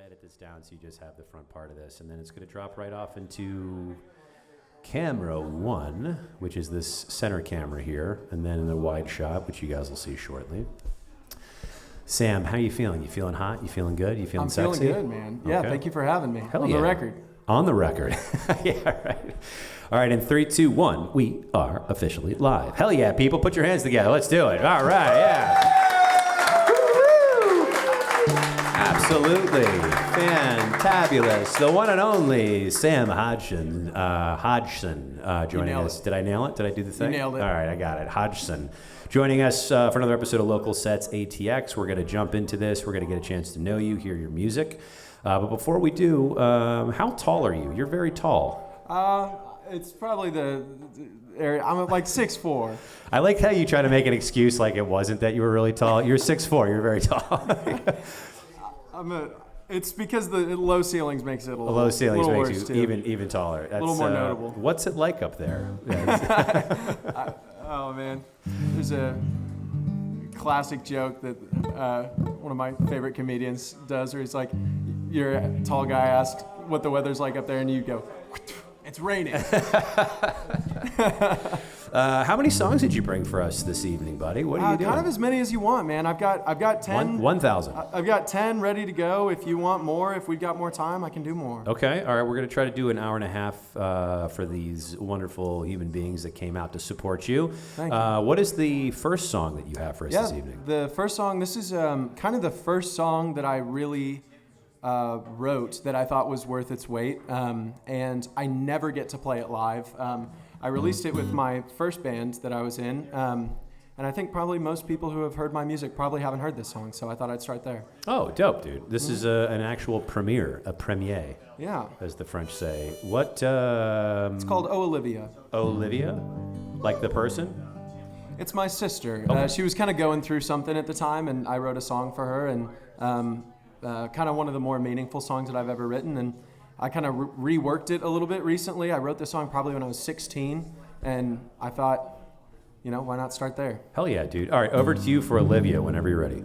edit this down so you just have the front part of this, and then it's going to drop right off into camera 1, which is this center camera here, and then in the wide shot, which you guys will see shortly. Sam, how you feeling? You feeling hot? You feeling good? You feeling sexy? I'm feeling good, man. Yeah, okay. Thank you for having me. Hell on yeah. the record. On the record. Yeah, right. All right, in 3, 2, 1, we are officially live. Hell yeah, people, put your hands together. Let's do it. All right, yeah. Absolutely fantabulous. The one and only Sam Hodgson joining us. Did I nail it? Did I do the thing? You nailed it. All right, I got it. Hodgson joining us for another episode of Local Sets ATX. We're going to jump into this. We're going to get a chance to know you, hear your music. But before we do, how tall are you? You're very tall. It's probably the area. I'm like 6'4". I like how you try to make an excuse like it wasn't that you were really tall. You're 6'4". You're very tall. It's because the low ceilings makes it a little, low ceilings little makes worse you too. even taller. That's, a little more notable. What's it like up there? Oh man, there's a classic joke that one of my favorite comedians does, where he's like, "You're a tall guy, asked what the weather's like up there, and you go, it's raining." How many songs did you bring for us this evening, buddy? What are you doing? Kind of as many as you want, man. I've got 10. 1,000. I've got 10 ready to go. If you want more, if we've got more time, I can do more. Okay, all right. We're going to try to do an hour and a half for these wonderful human beings that came out to support you. Thank you. What is the first song that you have for us this evening? The first song, this is kind of the first song that I really wrote that I thought was worth its weight, and I never get to play it live. I released it with my first band that I was in, and I think probably most people who have heard my music probably haven't heard this song, so I thought I'd start there. Oh, dope, dude. This is an actual premiere, Yeah. as the French say. What? It's called Oh Olivia. Olivia? Like the person? It's my sister. Okay. She was kind of going through something at the time, and I wrote a song for her, and kind of one of the more meaningful songs that I've ever written, and I kind of reworked it a little bit recently. I wrote this song probably when I was 16, and I thought, why not start there? Hell yeah, dude. All right, over to you for Olivia whenever you're ready.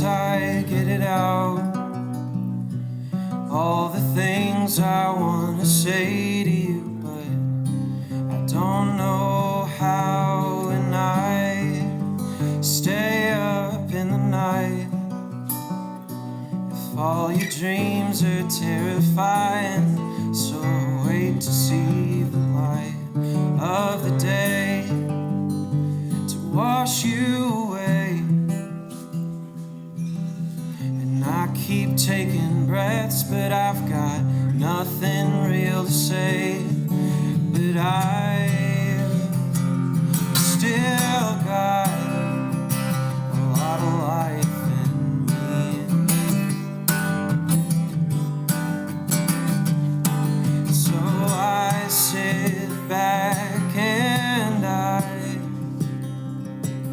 I get it out, all the things I want to say to you, but I don't know how, and I stay up in the night. If all your dreams are terrifying, so I wait to see the light of the day to wash you away. I keep taking breaths, but I've got nothing real to say. But I've still got a lot of life in me. So I sit back and I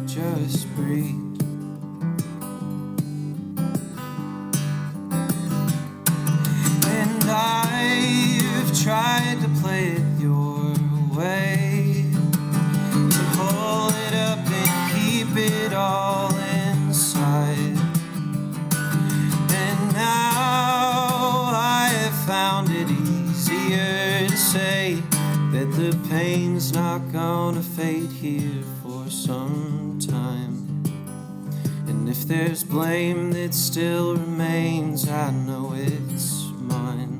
just breathe. I've tried to play it your way, to pull it up and keep it all inside. And now I have found it easier to say that the pain's not gonna fade here for some time. And if there's blame that still remains, I know it's mine.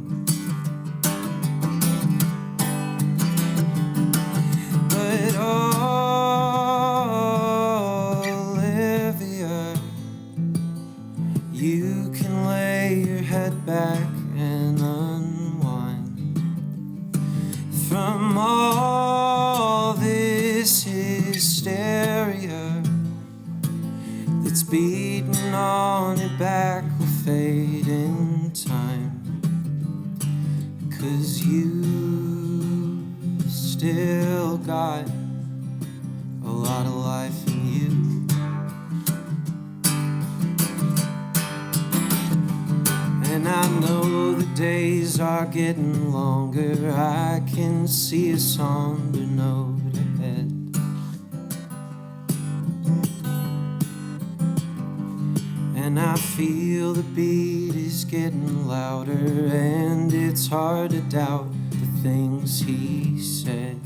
But Olivia, you can lay your head back and unwind from all this hysteria that's beating on your back will fade in time, 'cause you still got a lot of life in you. And I know the days are getting longer. I can see a somber note ahead. And I feel the beat is getting louder, and it's hard to doubt the things he said.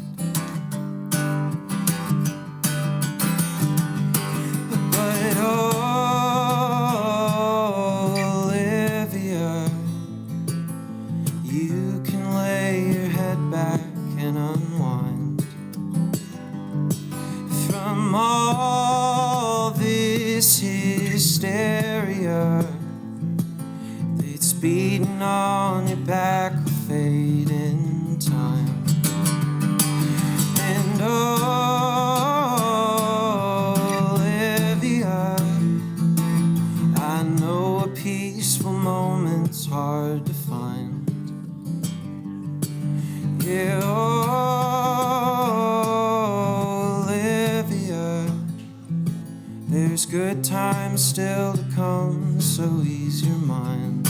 But Olivia, you can lay your head back and unwind from all this hysteria that's beating on your back will fade in time. And Olivia, I know a peaceful moment's hard to find. Yeah, Olivia, there's good times still to come, so ease your mind.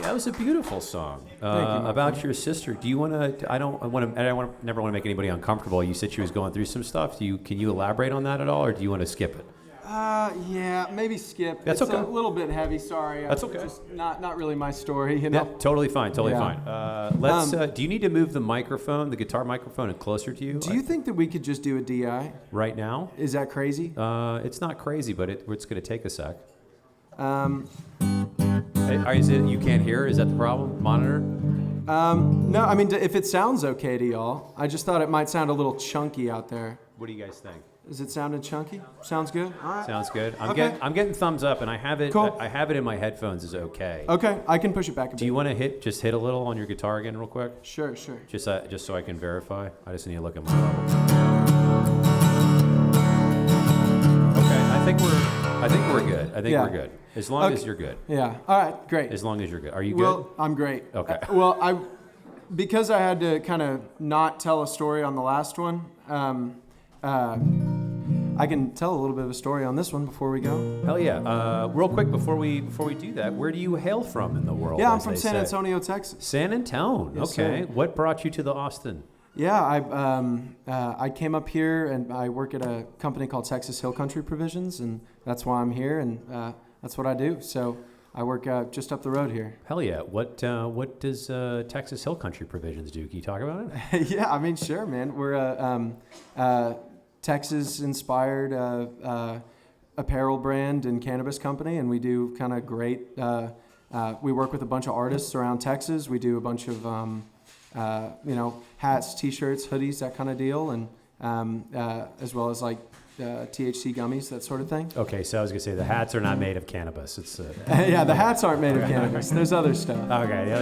That was a beautiful song my about friend. your sister. Do you want to? I don't want to. Never want to make anybody uncomfortable. You said she was going through some stuff. Can you elaborate on that at all, or do you want to skip it? Yeah, maybe skip. That's it's okay. a little bit heavy, sorry. That's okay. Just not really my story, you Yeah, know? totally fine. Totally Yeah. fine. Let's. Do you need to move the microphone, the guitar microphone, closer to you? Do you think that we could just do a DI? Right now? Is that crazy? It's not crazy, but it's going to take a sec. No, Is it you can't hear? Is that the problem? Monitor? I mean, if it sounds okay to y'all, I just thought it might sound a little chunky out there. What do you guys think? Is it sounding chunky? Sounds good? All right. Sounds good. Okay. I'm getting thumbs up, and I have it. Cool. I have it in my headphones. Is okay. Okay, I can push it back a bit. Do you want to hit a little on your guitar again, real quick? Sure. Just so I can verify. I just need to look at my level. Okay, I think we're good. I think Yeah. we're good. As long as you're good. Yeah. All right, great. As long as you're good. Are you good? Well, I'm great. Okay. Because I had to kind of not tell a story on the last one, I can tell a little bit of a story on this one before we go. Hell yeah. Real quick before we do that, where do you hail from in the world? Yeah, I'm as from they San say? Antonio, Texas. San Antonio. Yes, Okay. sir. What brought you to the Austin? Yeah, I came up here and I work at a company called Texas Hill Country Provisions, and that's why I'm here, and that's what I do. So I work just up the road here. Hell yeah. What does Texas Hill Country Provisions do? Can you talk about it? Yeah, I mean, sure, man. We're a Texas-inspired apparel brand and cannabis company, and we do kind of great. We work with a bunch of artists around Texas. We do a bunch of hats, T-shirts, hoodies, that kind of deal, and as well as like THC gummies, that sort of thing. Okay, so I was gonna say the hats are not made of cannabis. It's Yeah, the hats aren't made of cannabis. There's other stuff. okay. The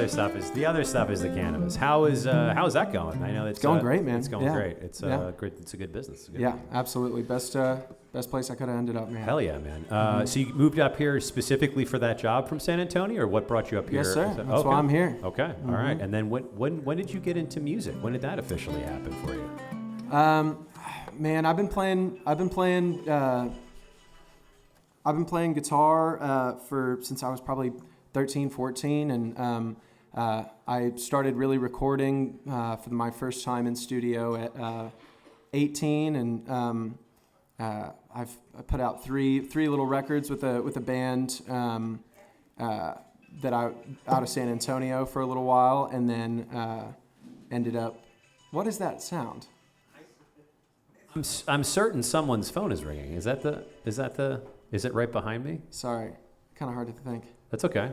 other stuff is the cannabis. How's that going? I know it's going great, man. It's going Yeah. great. It's Yeah. great. It's a good business. It's a good Yeah, business. absolutely. Best place I could have ended up, man. Hell yeah, man. So you moved up here specifically for that job from San Antonio, or what brought you up here? Yes, sir. Is that- That's why I'm here. Okay, all right. And then when did you get into music? When did that officially happen for you? Man, I've been playing I've been playing guitar since I was probably 13, 14, and I started really recording for my first time in studio at 18, and I've put out three little records with a band that I out of San Antonio for a little while, and then ended up. What is that sound? I'm certain someone's phone is ringing. Is it right behind me? Sorry, kind of hard to think. That's okay.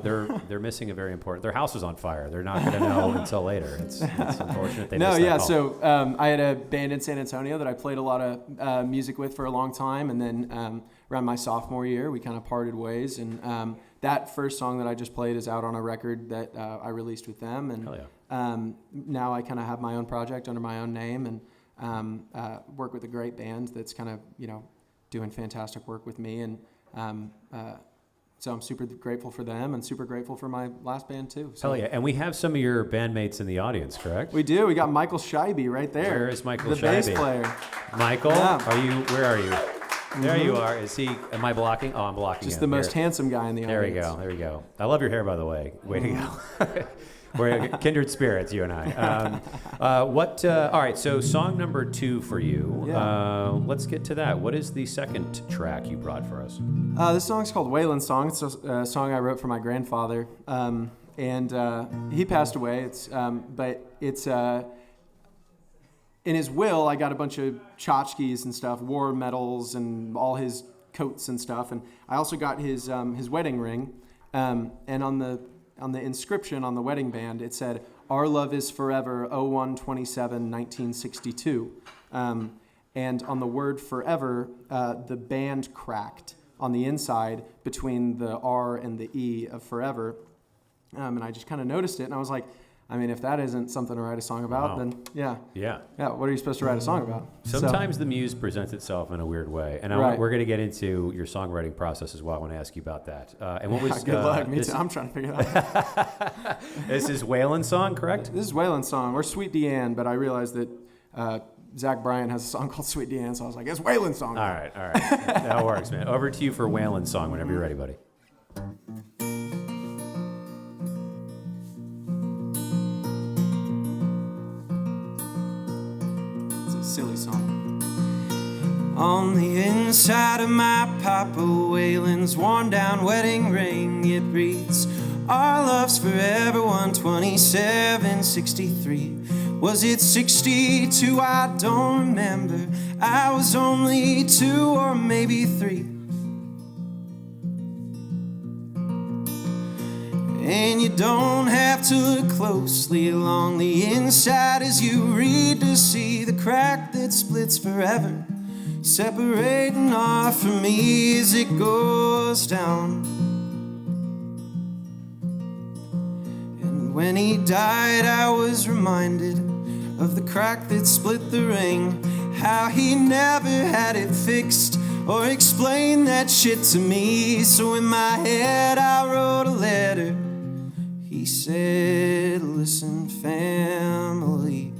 They're missing a very important. Their house is on fire. They're not going to know until later. It's unfortunate they missed that call. So I had a band in San Antonio that I played a lot of music with for a long time, and then around my sophomore year, we kind of parted ways. And that first song that I just played is out on a record that I released with them. And Hell yeah. Now I kind of have my own project under my own name, and work with a great band that's kind of doing fantastic work with me. And so I'm super grateful for them and super grateful for my last band too. So Hell yeah. And we have some of your bandmates in the audience, correct? we do. We got Michael Scheibe right there. Where is Michael the Scheibe? bass player. Michael, Yeah. Where are you? There you are. Is he, am I blocking? Oh, I'm blocking Just him. the most Here. handsome guy in the There we audience. go. There we go. I love your hair, by the way. Way to go. We're kindred spirits, you and I. All right, so song number 2 for you. Yeah. Let's get to that. What is the second track you brought for us? This song's called Waylon Song. It's a song I wrote for my grandfather, and he passed away. But it's in his will. I got a bunch of tchotchkes and stuff, war medals, and all his coats and stuff. And I also got his wedding ring. And on the inscription on the wedding band, it said, "Our love is forever, 01/27/1962." And on the word forever, the band cracked on the inside between the R and the E of forever. And I just kind of noticed it, and I was like, I mean, if that isn't something to write a song about, Wow. then yeah. Yeah. Yeah, what are you supposed to write a song about? Sometimes the muse presents itself in a weird way, and Right. we're going to get into your songwriting process as well. I want to ask you about that. And what was Good luck, me this, too. I'm trying to figure that out. This is Waylon song, correct? This is Waylon's song, or Sweet Deanne, but I realized that Zach Bryan has a song called Sweet Deanne, so I was like, it's Waylon's song. All right. That works, man. Over to you for Waylon song whenever you're ready, buddy. It's a silly song. On the inside of my Papa Waylon's worn down wedding ring, it reads, "Our love's forever, 1/27/63. Was it 62? I don't remember. I was only 2 or maybe 3. And you don't have to look closely along the inside as you read to see the crack that splits forever, separating off from me as it goes down. And when he died, I was reminded of the crack that split the ring, how he never had it fixed or explained that shit to me. So in my head I wrote a letter. He said, "Listen, family,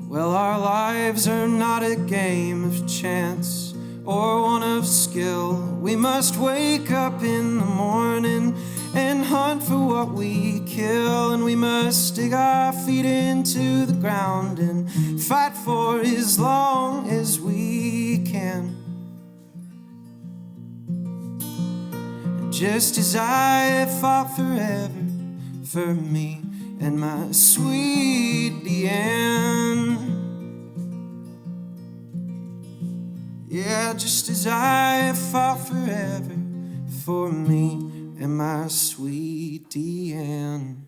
well, our lives are not a game of chance or one of skill. We must wake up in the morning and hunt for what we kill, and we must dig our feet into the ground and fight for as long as we can. Just as I fought forever for me and my sweet Deanne. Yeah, just as I fought forever for me and my sweet Deanne."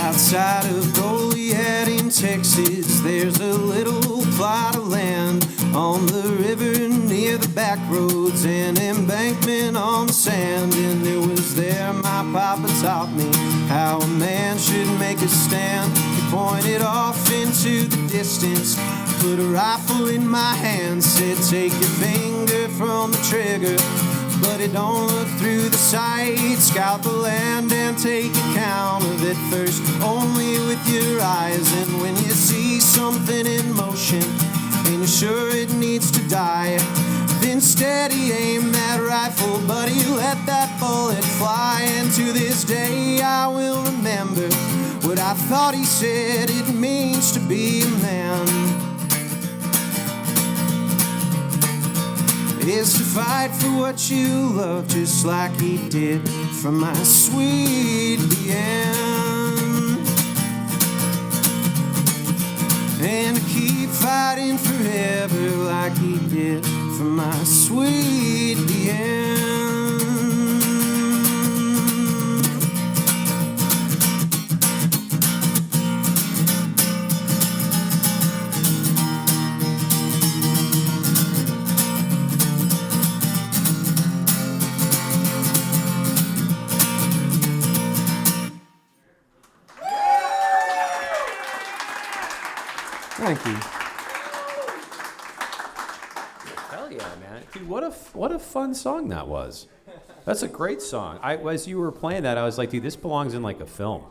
Outside of Goliad in Texas, there's a little plot of land on the river near the back roads, and embankment on the sand. And it was there my papa taught me how a man should make a stand. He pointed off into the distance, put a rifle in my hand, said, "Take your finger from the trigger, but it don't look through the sight. Scout the land and take account of it first, only with your eyes. And when you see something in motion and you're sure it needs to die, then steady aim that rifle, buddy, let that bullet fly. And to this day I will remember what I thought he said it means to be a man. Is to fight for what you love, just like he did for my sweet Deanne. And to keep fighting forever like he did for my sweet Deanne. Thank you. Hell yeah, man. Dude, what a fun song that was. That's a great song. As you were playing that, I was like, dude, this belongs in like a film.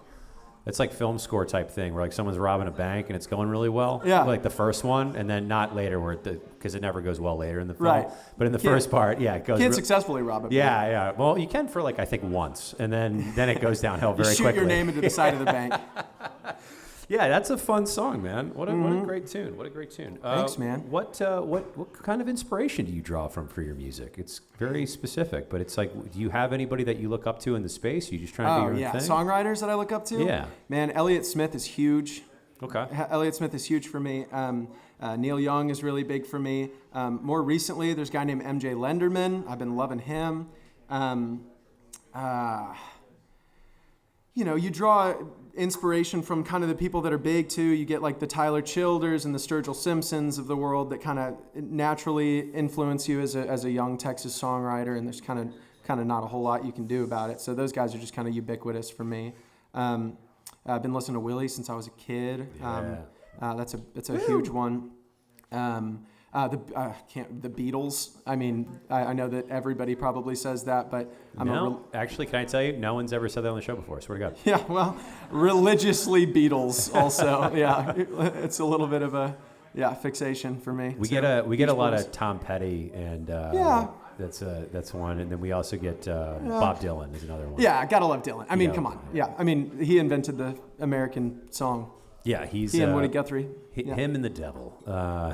It's like film score type thing where like someone's robbing a bank and it's going really well. Yeah. Like the first one, and then not later where because it never goes well later in the film. Right. But in the first part, yeah, it goes. Can't successfully rob it. Yeah, yeah. Well, you can for like I think once, and then it goes downhill very You shoot quickly. your name into the side of the bank. Yeah, that's a fun song, man. What a great tune. What a great tune. Thanks, man. What kind of inspiration do you draw from for your music? It's very specific, but it's like, do you have anybody that you look up to in the space? Are you just trying to do your own thing? Songwriters that I look up to? Yeah. Man, Elliott Smith is huge. Okay. Elliott Smith is huge for me. Neil Young is really big for me. More recently, there's a guy named MJ Lenderman. I've been loving him. You draw inspiration from kind of the people that are big too. You get like the Tyler Childers and the Sturgill Simpsons of the world that kind of naturally influence you as a young Texas songwriter, and there's kind of not a whole lot you can do about it. So those guys are just kind of ubiquitous for me. I've been listening to Willie since I was a kid. Yeah. That's a huge one. The Beatles. I mean, I know that everybody probably says that, but actually, can I tell you, no one's ever said that on the show before. Swear to God. Yeah, well, religiously Beatles also. Yeah, it's a little bit of a fixation for me. We get a lot of Tom Petty, and yeah. That's one, and then we also get Bob Dylan is another one. Yeah, gotta love Dylan. I mean, Yeah. come on. Yeah, I mean, he invented the American song. Yeah, he and Woody Guthrie. Him and the devil.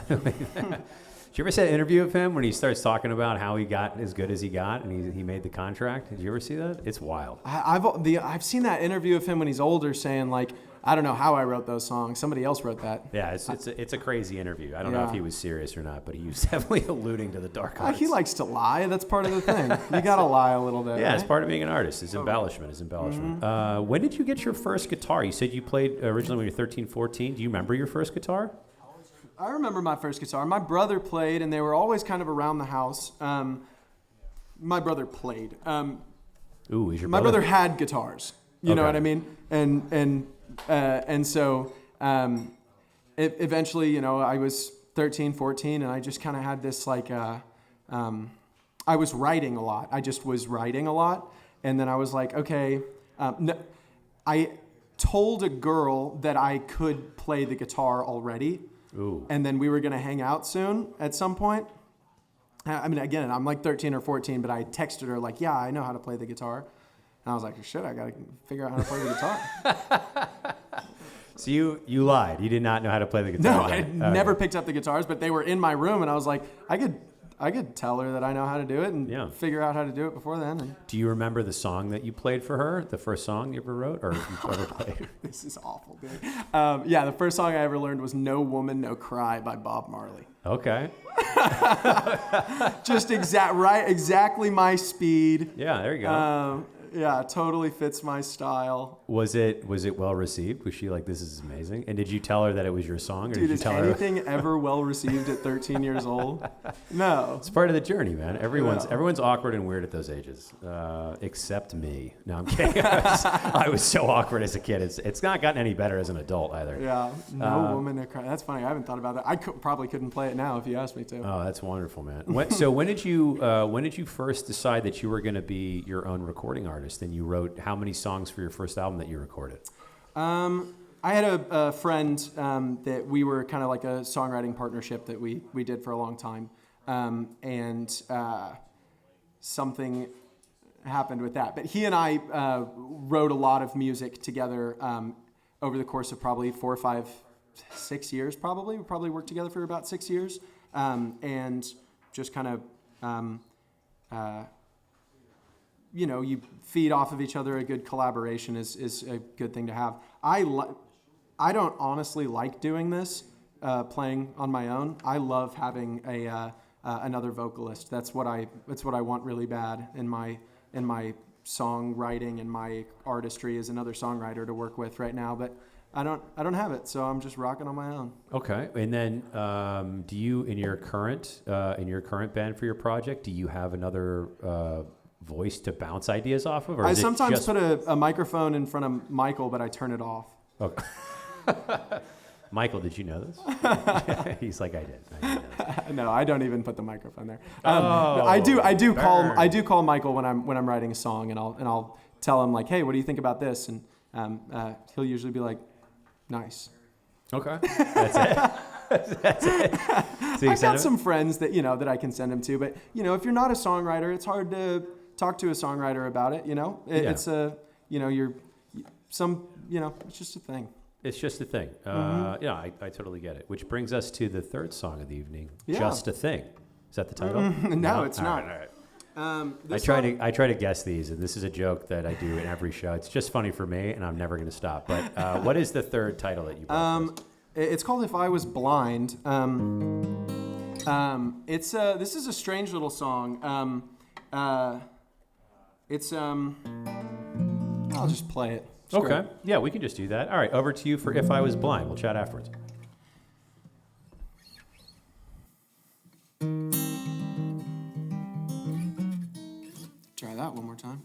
Did you ever see that interview of him when he starts talking about how he got as good as he got and he made the contract? Did you ever see that? It's wild. I've seen that interview of him when he's older saying like, I don't know how I wrote those songs. Somebody else wrote that. Yeah, it's a crazy interview. I don't know if he was serious or not, but he was definitely alluding to the dark arts. He likes to lie. That's part of the thing. You got to lie a little bit. Yeah, right? it's part of being an artist. It's embellishment. Mm-hmm. When did you get your first guitar? You said you played originally when you were 13, 14. Do you remember your first guitar? I remember my first guitar. My brother played, and they were always kind of around the house. My brother played. Is your brother? My brother had guitars. You know Okay. what I mean? And so eventually, I was 13, 14, and I just kind of had this like, I was writing a lot. I just was writing a lot. And then I was like, okay, I told a girl that I could play the guitar already. Ooh. And then we were going to hang out soon at some point. I mean, again, I'm like 13 or 14, but I texted her like, yeah, I know how to play the guitar. And I was like, shit, I got to figure out how to play the guitar. So you lied. You did not know how to play the guitar. No, I never picked up the guitars, but they were in my room, and I was like, I could tell her that I know how to do it and figure out how to do it before then. And do you remember the song that you played for her? The first song you ever wrote or you ever played? This is awful, dude. The first song I ever learned was "No Woman, No Cry" by Bob Marley. Okay. Just exactly my speed. Yeah, there you go. Yeah, totally fits my style. Was it well received? Was she like, this is amazing? And did you tell her that it was your song? Or Dude, did you is tell her? anything ever well received at 13 years old? No. It's part of the journey, man. Everyone's Yeah. everyone's awkward and weird at those ages, except me. No, I'm kidding. I was so awkward as a kid. It's not gotten any better as an adult either. Yeah, no woman to cry. That's funny. I haven't thought about that. I probably couldn't play it now if you asked me to. Oh, that's wonderful, man. So when did you first decide that you were going to be your own recording artist? And you wrote how many songs for your first album that you recorded? I had a friend that we were kind of like a songwriting partnership that we did for a long time, and something happened with that. But he and I wrote a lot of music together over the course of probably 4, 5, 6 years. Probably we probably worked together for about 6 years, and just kind of. You feed off of each other. A good collaboration is a good thing to have. I don't honestly like doing this, playing on my own. I love having another vocalist. That's what I want really bad in my songwriting and my artistry is another songwriter to work with right now. But I don't have it, so I'm just rocking on my own. Okay, and then do you in your current band for your project? Do you have another voice to bounce ideas off of? Or I is sometimes it just... put a microphone in front of Michael, but I turn it off. Okay. Michael, did you know this? He's like, I did. No, I don't even put the microphone there. I do call Michael when I'm writing a song, and I'll tell him like, hey, what do you think about this? And he'll usually be like, nice. Okay, that's it. That's it. So I've got some friends that that I can send him to, but if you're not a songwriter, it's hard to talk to a songwriter about it. It's it's just a thing. It's just a thing. Yeah, I totally get it. Which brings us to the third song of the evening, Yeah. Just a Thing. Is that the title? No, it's not. All right. I try to guess these, and this is a joke that I do in every show. It's just funny for me, and I'm never going to stop. But what is the third title that you brought? It's called If I Was Blind. This is a strange little song. I'll just play it. It's Okay. great. Yeah, we can just do that. All right, over to you for If I Was Blind. We'll chat afterwards. Try that one more time.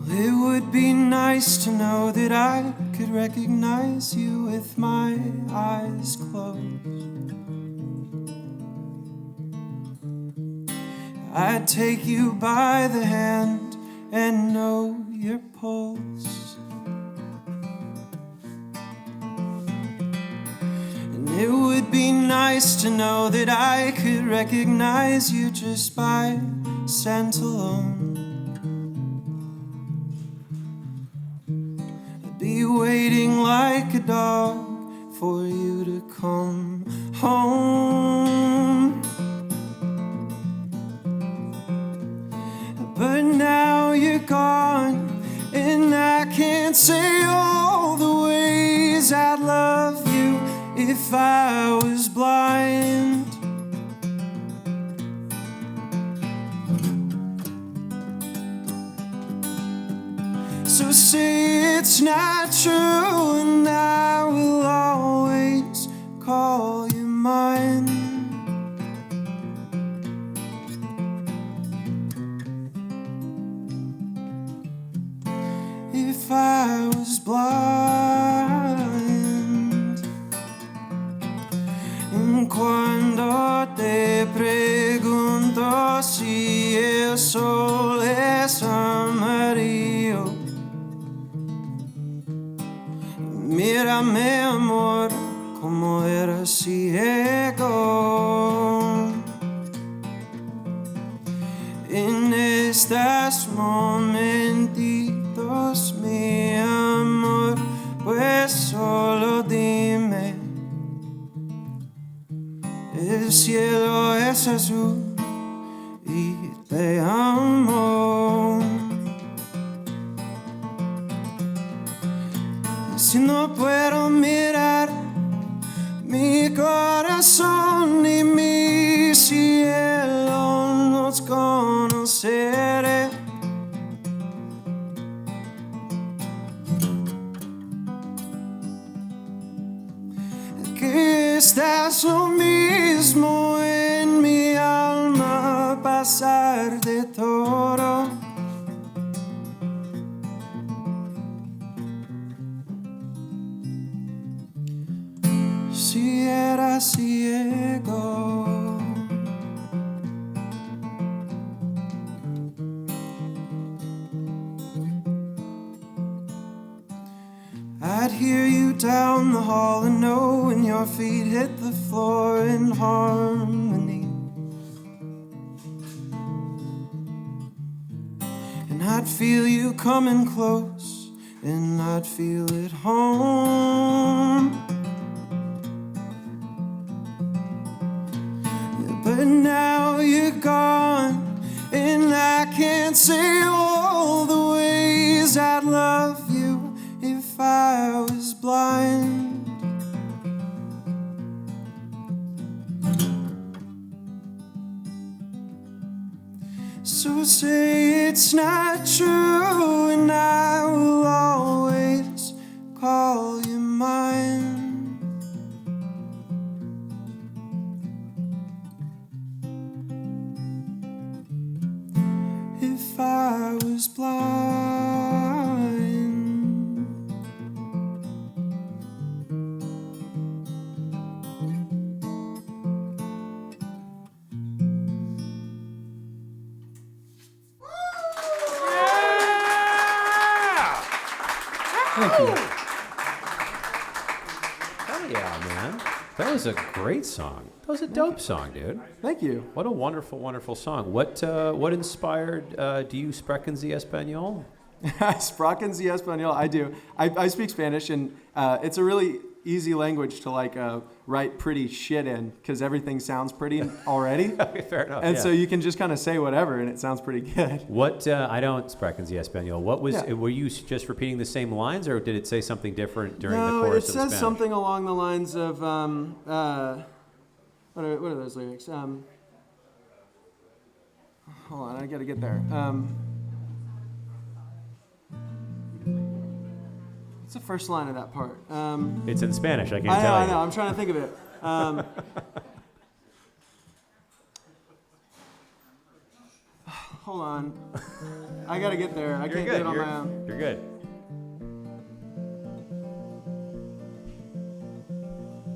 It would be nice to know that I could recognize you with my eyes closed. I'd take you by the hand and know your pulse. And it would be nice to know that I could recognize you just by scent alone. Be waiting like a dog for you to come home. But now you're gone, and I can't say all the ways I'd love you if I was blind. So say it's not true, and I will always call you mine. If I was blind, and cuando te pregunto si el sol es amarillo, mírame, amor, como era ciego. En estos momentitos, mi amor, pues solo dime. El cielo es azul y te amo. estás lo mismo en mi alma, pasar de todo. Si era ciego, I'd hear you down the hall and know when your feet hit the floor in harmony. And I'd feel you coming close, and I'd feel it home. But now you're gone, and I can't say all the ways I'd love you if I was blind. So say it's not true, and I will always call you mine. If I was blind. Thank you. Hell yeah, man. That was a great song. That was a dope song, dude. Thank you. What a wonderful, wonderful song. What inspired, do you sprechen Sie Español? Sprachen Sie Español. I do. I speak Spanish, and it's a really easy language to write pretty shit in because everything sounds pretty already. Okay, fair enough. And yeah. so you can just kind of say whatever, and it sounds pretty good. What, I don't sprechen Sie Español. What was, Yeah. were you just repeating the same lines, or did it say something different during the No, chorus it of the Spanish? says something along the lines of what are those lyrics? Hold on, I gotta get there. What's the first line of that part? It's in Spanish, I can't I know, tell I you. know. I'm trying to think of it. Hold on. I gotta get there. I You're can't good. get it on You're, my own. you're good.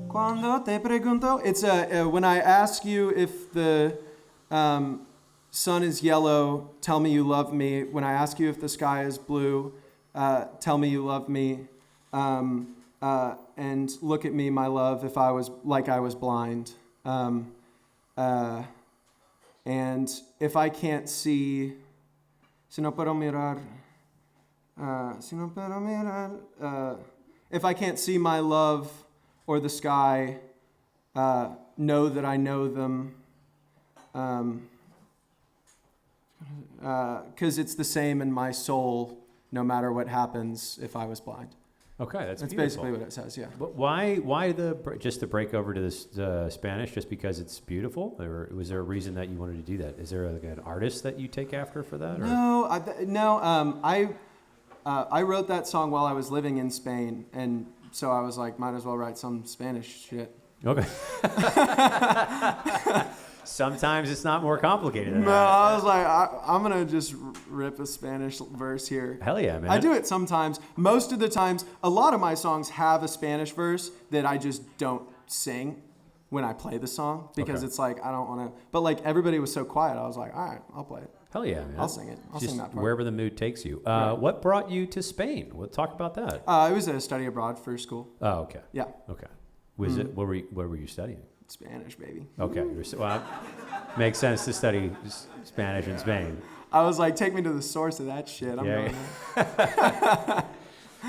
Cuando te pregunto, it's when I ask you if the sun is yellow, tell me you love me. When I ask you if the sky is blue, tell me you love me. And look at me, my love, if I was blind. And if I can't see, si no puedo mirar, if I can't see my love or the sky, know that I know them, because it's the same in my soul, no matter what happens if I was blind. Okay, that's That's beautiful. basically what it says, yeah. But why just the break over to this Spanish? Just because it's beautiful, or was there a reason that you wanted to do that? Is there an artist that you take after for that? Or? I wrote that song while I was living in Spain, and so I was like, might as well write some Spanish shit. Okay. Sometimes it's not more complicated than No, that. I was like, I'm going to just rip a Spanish verse here. Hell yeah, man. I do it sometimes. Most of the times, a lot of my songs have a Spanish verse that I just don't sing when I play the song because Okay. it's like, I don't want to. But like everybody was so quiet, I was like, all right, I'll play it. Hell yeah, man. I'll sing it. I'll Just sing that part. wherever the mood takes you. Right. What brought you to Spain? We'll talk about that. It was a study abroad for school. Oh, okay. Yeah, Okay. Was it? What were you studying? Spanish, baby. Okay. Well, makes sense to study Spanish in Spain. I was like, take me to the source of that shit. I'm Yeah. going there.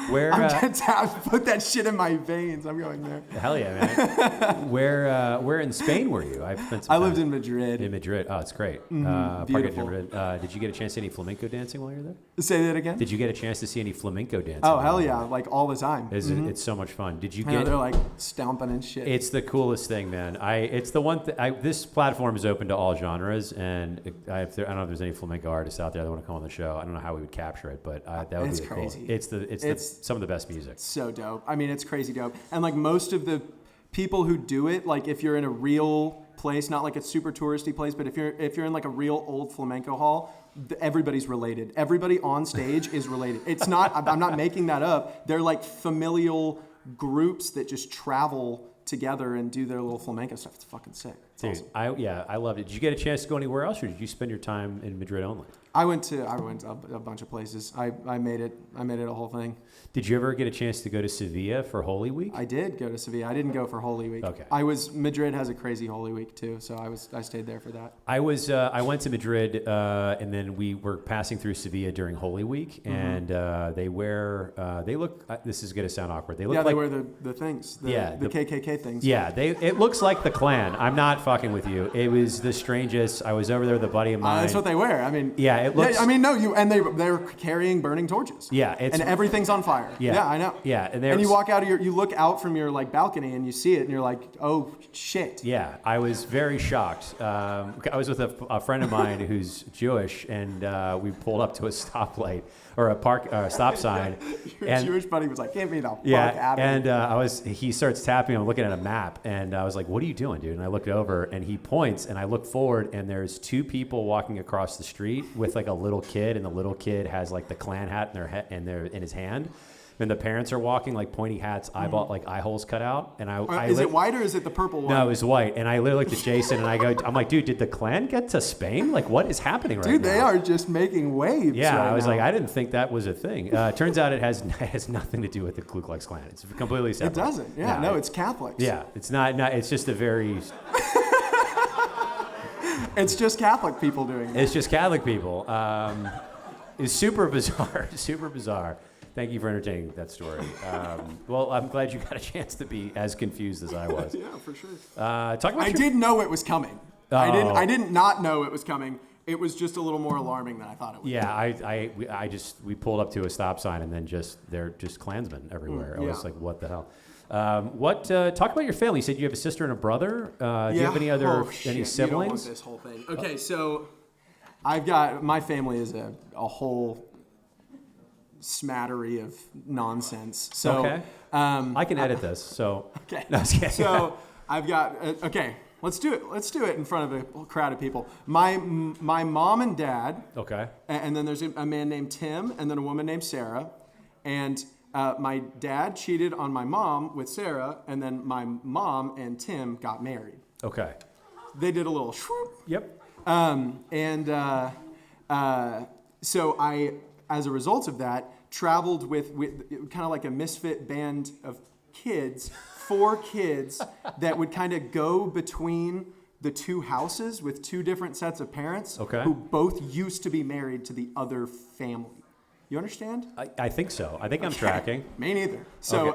Where? I'm gonna put that shit in my veins. I'm going there. Hell yeah, man. Where in Spain were you? I've spent some I lived time in Madrid. in Madrid. Oh, it's great. Beautiful. Madrid. Did you get a chance to see any flamenco dancing while you were there? Say that again. Did you get a chance to see any flamenco dancing? Oh while hell you were yeah! there? Like all the time. It's so much fun. Did you I know, get? they're like stomping and shit. It's the coolest thing, man. It's the one. This platform is open to all genres, and I don't know if there's any flamenco artists out there that want to come on the show. I don't know how we would capture it, but that would It's be cool. crazy. It's some of the best music. so dope. I mean, it's crazy dope. And like most of the people who do it, like if you're in a real place, not like a super touristy place, but if you're in like a real old flamenco hall, everybody's related. Everybody on stage is related. It's not, I'm not making that up. They're like familial groups that just travel together and do their little flamenco stuff. It's fucking sick. It's awesome. I loved it. Did you get a chance to go anywhere else, or did you spend your time in Madrid only? I went to a bunch of places. I made it a whole thing. Did you ever get a chance to go to Sevilla for Holy Week? I did go to Sevilla. I didn't go for Holy Week. Okay. Madrid has a crazy Holy Week too, so I stayed there for that. I went to Madrid, and then we were passing through Sevilla during Holy Week, and they look. This is going to sound awkward. They look they wear the things. The KKK things. Yeah, it looks like the Klan. I'm not fucking with you. It was the strangest. I was over there with a buddy of mine. That's what they wear. I mean, yeah, it looks. Yeah, I mean, no, they're carrying burning torches. Yeah, and everything's on fire. Yeah, I know. Yeah, and you walk out of you look out from your like balcony and you see it and you're like, oh shit. Yeah, I was very shocked. I was with a friend of mine who's Jewish, and we pulled up to a stoplight or a stop sign. Your Jewish buddy was like, "Get me the fuck out of here." And he starts tapping. I'm looking at a map, and I was like, "What are you doing, dude?" And I looked over, and he points, and I look forward, and there's two people walking across the street with like a little kid, and the little kid has like the Klan hat in their head and in his hand. And the parents are walking like pointy hats, eye holes cut out. And is it white or is it the purple one? No, it was white. And I literally looked at Jason and I'm like, dude, did the Klan get to Spain? Like, what is happening right now? Dude, they are just making waves. Yeah, right I was now. like, I didn't think that was a thing. Turns out it has nothing to do with the Ku Klux Klan. It's completely separate. It doesn't. Yeah, no, it's Catholics. Yeah, it's not. It's just a very. It's just Catholic people doing it. It's just Catholic people. It's super bizarre. Super bizarre. Thank you for entertaining that story. Well, I'm glad you got a chance to be as confused as I was. Yeah, for sure. I did know it was coming. Oh. I did not know it was coming. It was just a little more alarming than I thought it would. Yeah, we pulled up to a stop sign and then they're just Klansmen everywhere. I was like, what the hell? Talk about your family. You said you have a sister and a brother. Do you have any any siblings? You don't want this whole thing. Okay, so my family is a whole smattery of nonsense. So okay. I can edit this. So okay. No, so I've got okay. Let's do it. Let's do it in front of a crowd of people. My mom and dad. Okay. And then there's a man named Tim, and then a woman named Sarah, and my dad cheated on my mom with Sarah, and then my mom and Tim got married. Okay. They did a little shroop. Yep. So I, as a result of that, traveled with kind of like a misfit band of kids, 4 kids that would kind of go between the 2 houses with 2 different sets of parents who both used to be married to the other family. You understand? I think so. I think I'm tracking. Me neither. So,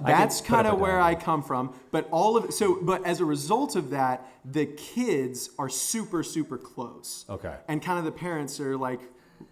that's kind of where I come from. But but as a result of that, the kids are super, super close. Okay. And kind of the parents are like,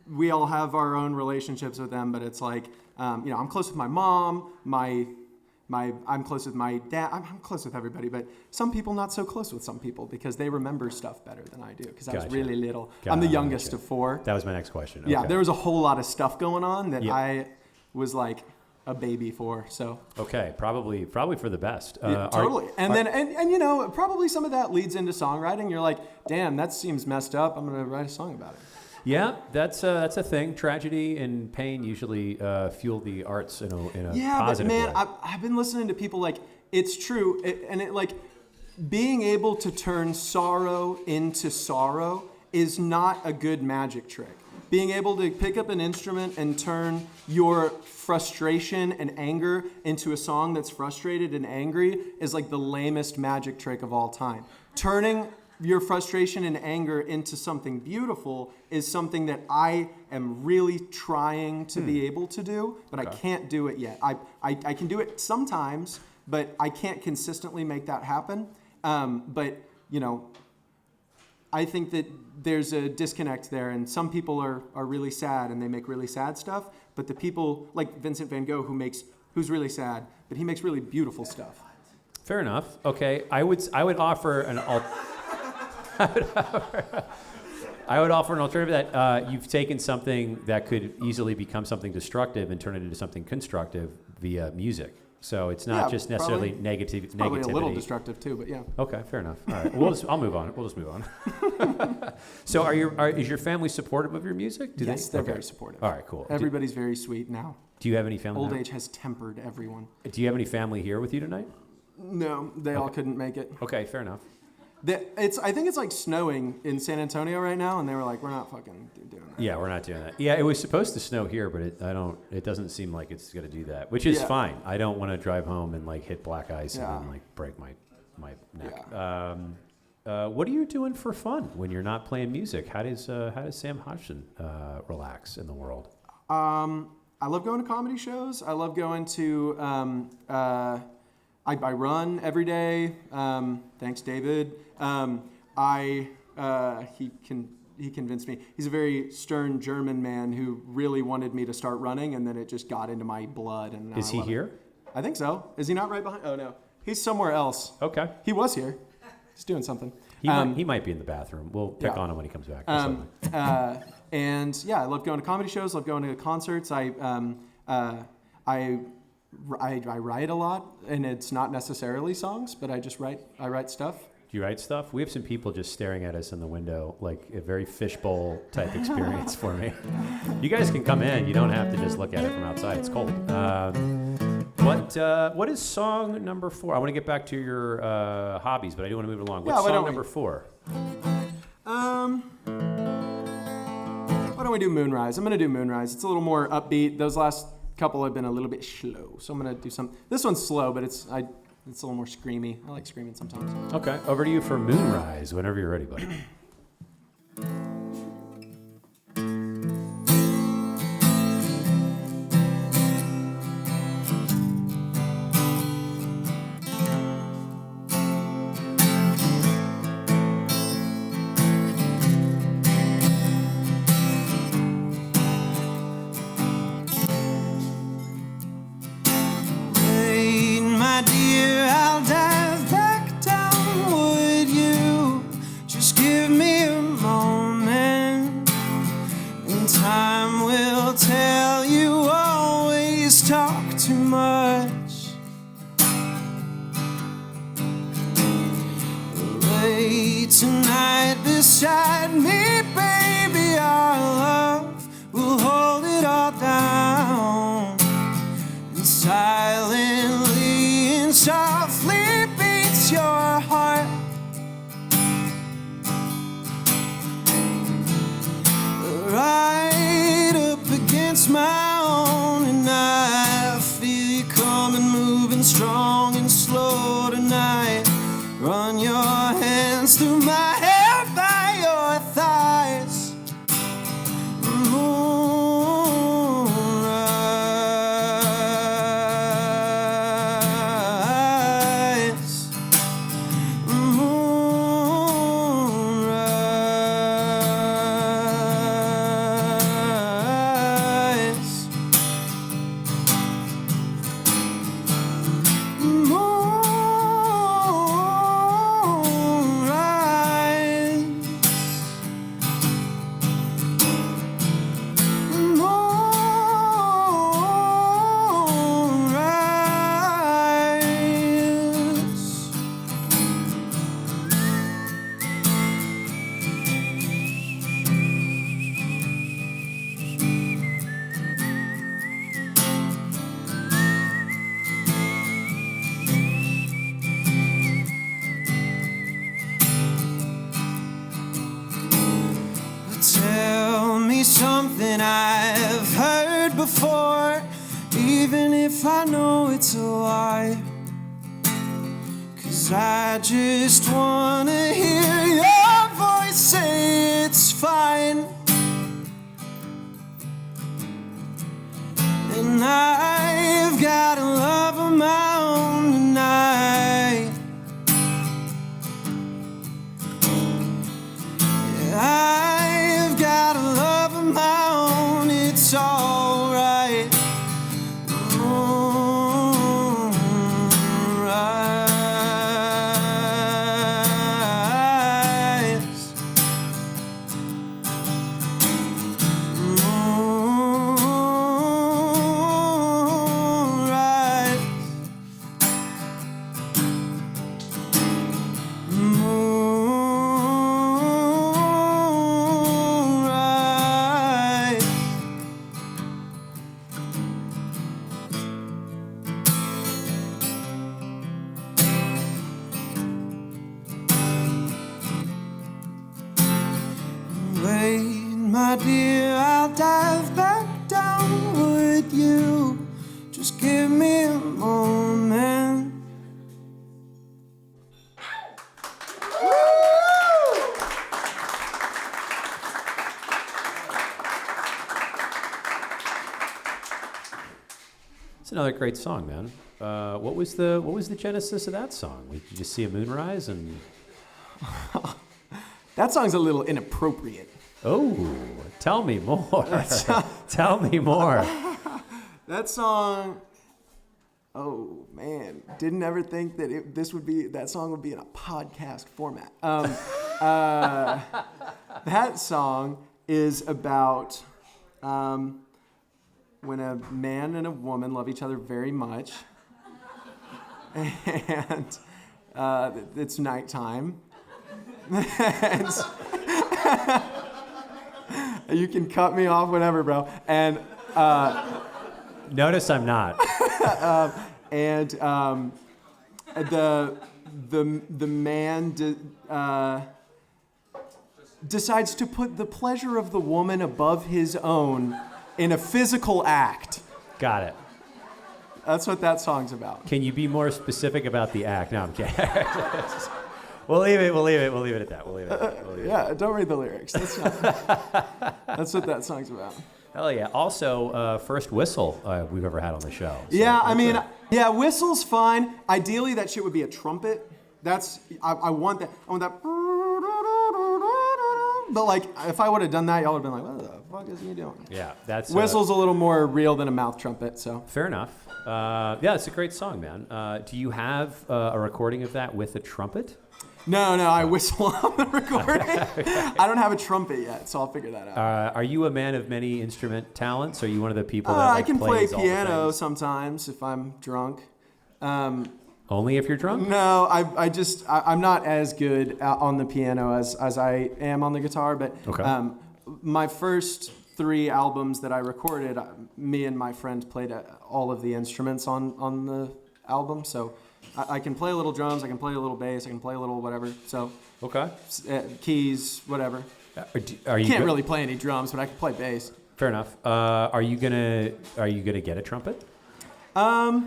we all have our own relationships with them, but it's like, I'm close with my mom, I'm close with my dad. I'm close with everybody, but some people not so close with some people because they remember stuff better than I do because I was really little. I'm the youngest of 4. That was my next question. Yeah, okay. there was a whole lot of stuff going on that I was like a baby for. So okay, probably for the best. Totally. Probably some of that leads into songwriting. You're like, damn, that seems messed up. I'm gonna write a song about it. Yeah, that's a thing. Tragedy and pain usually fuel the arts in a positive way. Yeah, but man, I've been listening to people like, it's true, being able to turn sorrow into sorrow is not a good magic trick. Being able to pick up an instrument and turn your frustration and anger into a song that's frustrated and angry is like the lamest magic trick of all time. Turning your frustration and anger into something beautiful is something that I am really trying to be able to do, but I can't do it yet. I can do it sometimes, but I can't consistently make that happen. I think that there's a disconnect there, and some people are really sad and they make really sad stuff, but the people like Vincent van Gogh who's really sad, but he makes really beautiful stuff. Fair enough. Okay, I would offer I would offer an alternative that you've taken something that could easily become something destructive and turn it into something constructive via music. So it's not just necessarily Probably a little negativity. destructive too, but yeah. Okay, fair enough. All right, I'll move on. We'll just move on. So, is your family supportive of your music? Yes, they're very supportive. All right, cool. Everybody's very sweet now. Do you have any family? Old age has tempered everyone. Do you have any family here with you tonight? No, they all couldn't make it. Okay, fair enough. I think it's like snowing in San Antonio right now, and they were like, "We're not fucking doing that." Yeah, we're not doing that. Yeah, it was supposed to snow here, but it doesn't seem like it's going to do that, which is fine. I don't want to drive home and like hit black ice and then like break my neck. Yeah. What are you doing for fun when you're not playing music? How does Sam Hodgson relax in the world? I love going to comedy shows. I love going to. I run every day. Thanks, David. He convinced me. He's a very stern German man who really wanted me to start running, and then it just got into my blood. And is he here? I think so. Is he not right behind? Oh no, he's somewhere else. Okay. He was here. He's doing something. He might be in the bathroom. We'll pick on him when he comes back. And yeah, I love going to comedy shows. Love going to concerts. I write a lot, and it's not necessarily songs, but I write stuff. Do you write stuff? We have some people just staring at us in the window, like a very fishbowl type experience for me. You guys can come in. You don't have to just look at it from outside. It's cold. What is song number 4? I want to get back to your hobbies, but I do want to move it along. What's song number 4? Why don't we do Moonrise? I'm going to do Moonrise. It's a little more upbeat. Those last couple have been a little bit slow, so I'm going to do some. This one's slow, but it's a little more screamy. I like screaming sometimes. Okay, over to you for Moonrise, whenever you're ready, buddy. Tonight beside me, baby, our love will hold it all down. And silently and softly beats your heart. Right up against my own, and I feel you coming, moving strong and slow tonight. Run your hands through my hair, by your thighs. Moonrise, tell me something I've heard before, even if I know it's a lie. 'Cause I just wanna hear your voice say it's fine. And I've got a love of my own tonight. I've got a love of my own, it's alright. Moonrise, my dear, I'll dive back down with you. Just give me a moment. It's another great song, man. What was the genesis of that song? Did you just see a moonrise and? That song's a little inappropriate. Oh, tell me more. Tell me more. That song, oh man, didn't ever think that that song would be in a podcast format. That song is about when a man and a woman love each other very much, and it's nighttime. And you can cut me off whenever, bro. And notice I'm not. And the man decides to put the pleasure of the woman above his own in a physical act. Got it. That's what that song's about. Can you be more specific about the act? No, I'm kidding. We'll leave it at that. Yeah, don't read the lyrics. That's what that song's about. Hell yeah. Also, first whistle we've ever had on the show. So Yeah, I mean, whistle's fine. Ideally, that shit would be a trumpet. I want that. But like, if I would have done that, y'all would have been like, what the fuck is he doing? Yeah, that's... Whistle's a little more real than a mouth trumpet, so. Fair enough. Yeah, it's a great song, man. Do you have a recording of that with a trumpet? No, I whistle on the recording. I don't have a trumpet yet, so I'll figure that out. Are you a man of many instrument talents? Or are you one of the people that I can play plays all the piano things? sometimes if I'm drunk. Only if you're drunk? No, I'm not as good on the piano as I am on the guitar, but Okay. My first 3 albums that I recorded, me and my friend played all of the instruments on the album, so I can play a little drums, I can play a little bass, I can play a little whatever, so Okay. Keys, whatever. Are you Can't good? really play any drums, but I can play bass. Fair enough. Are you gonna get a trumpet? No.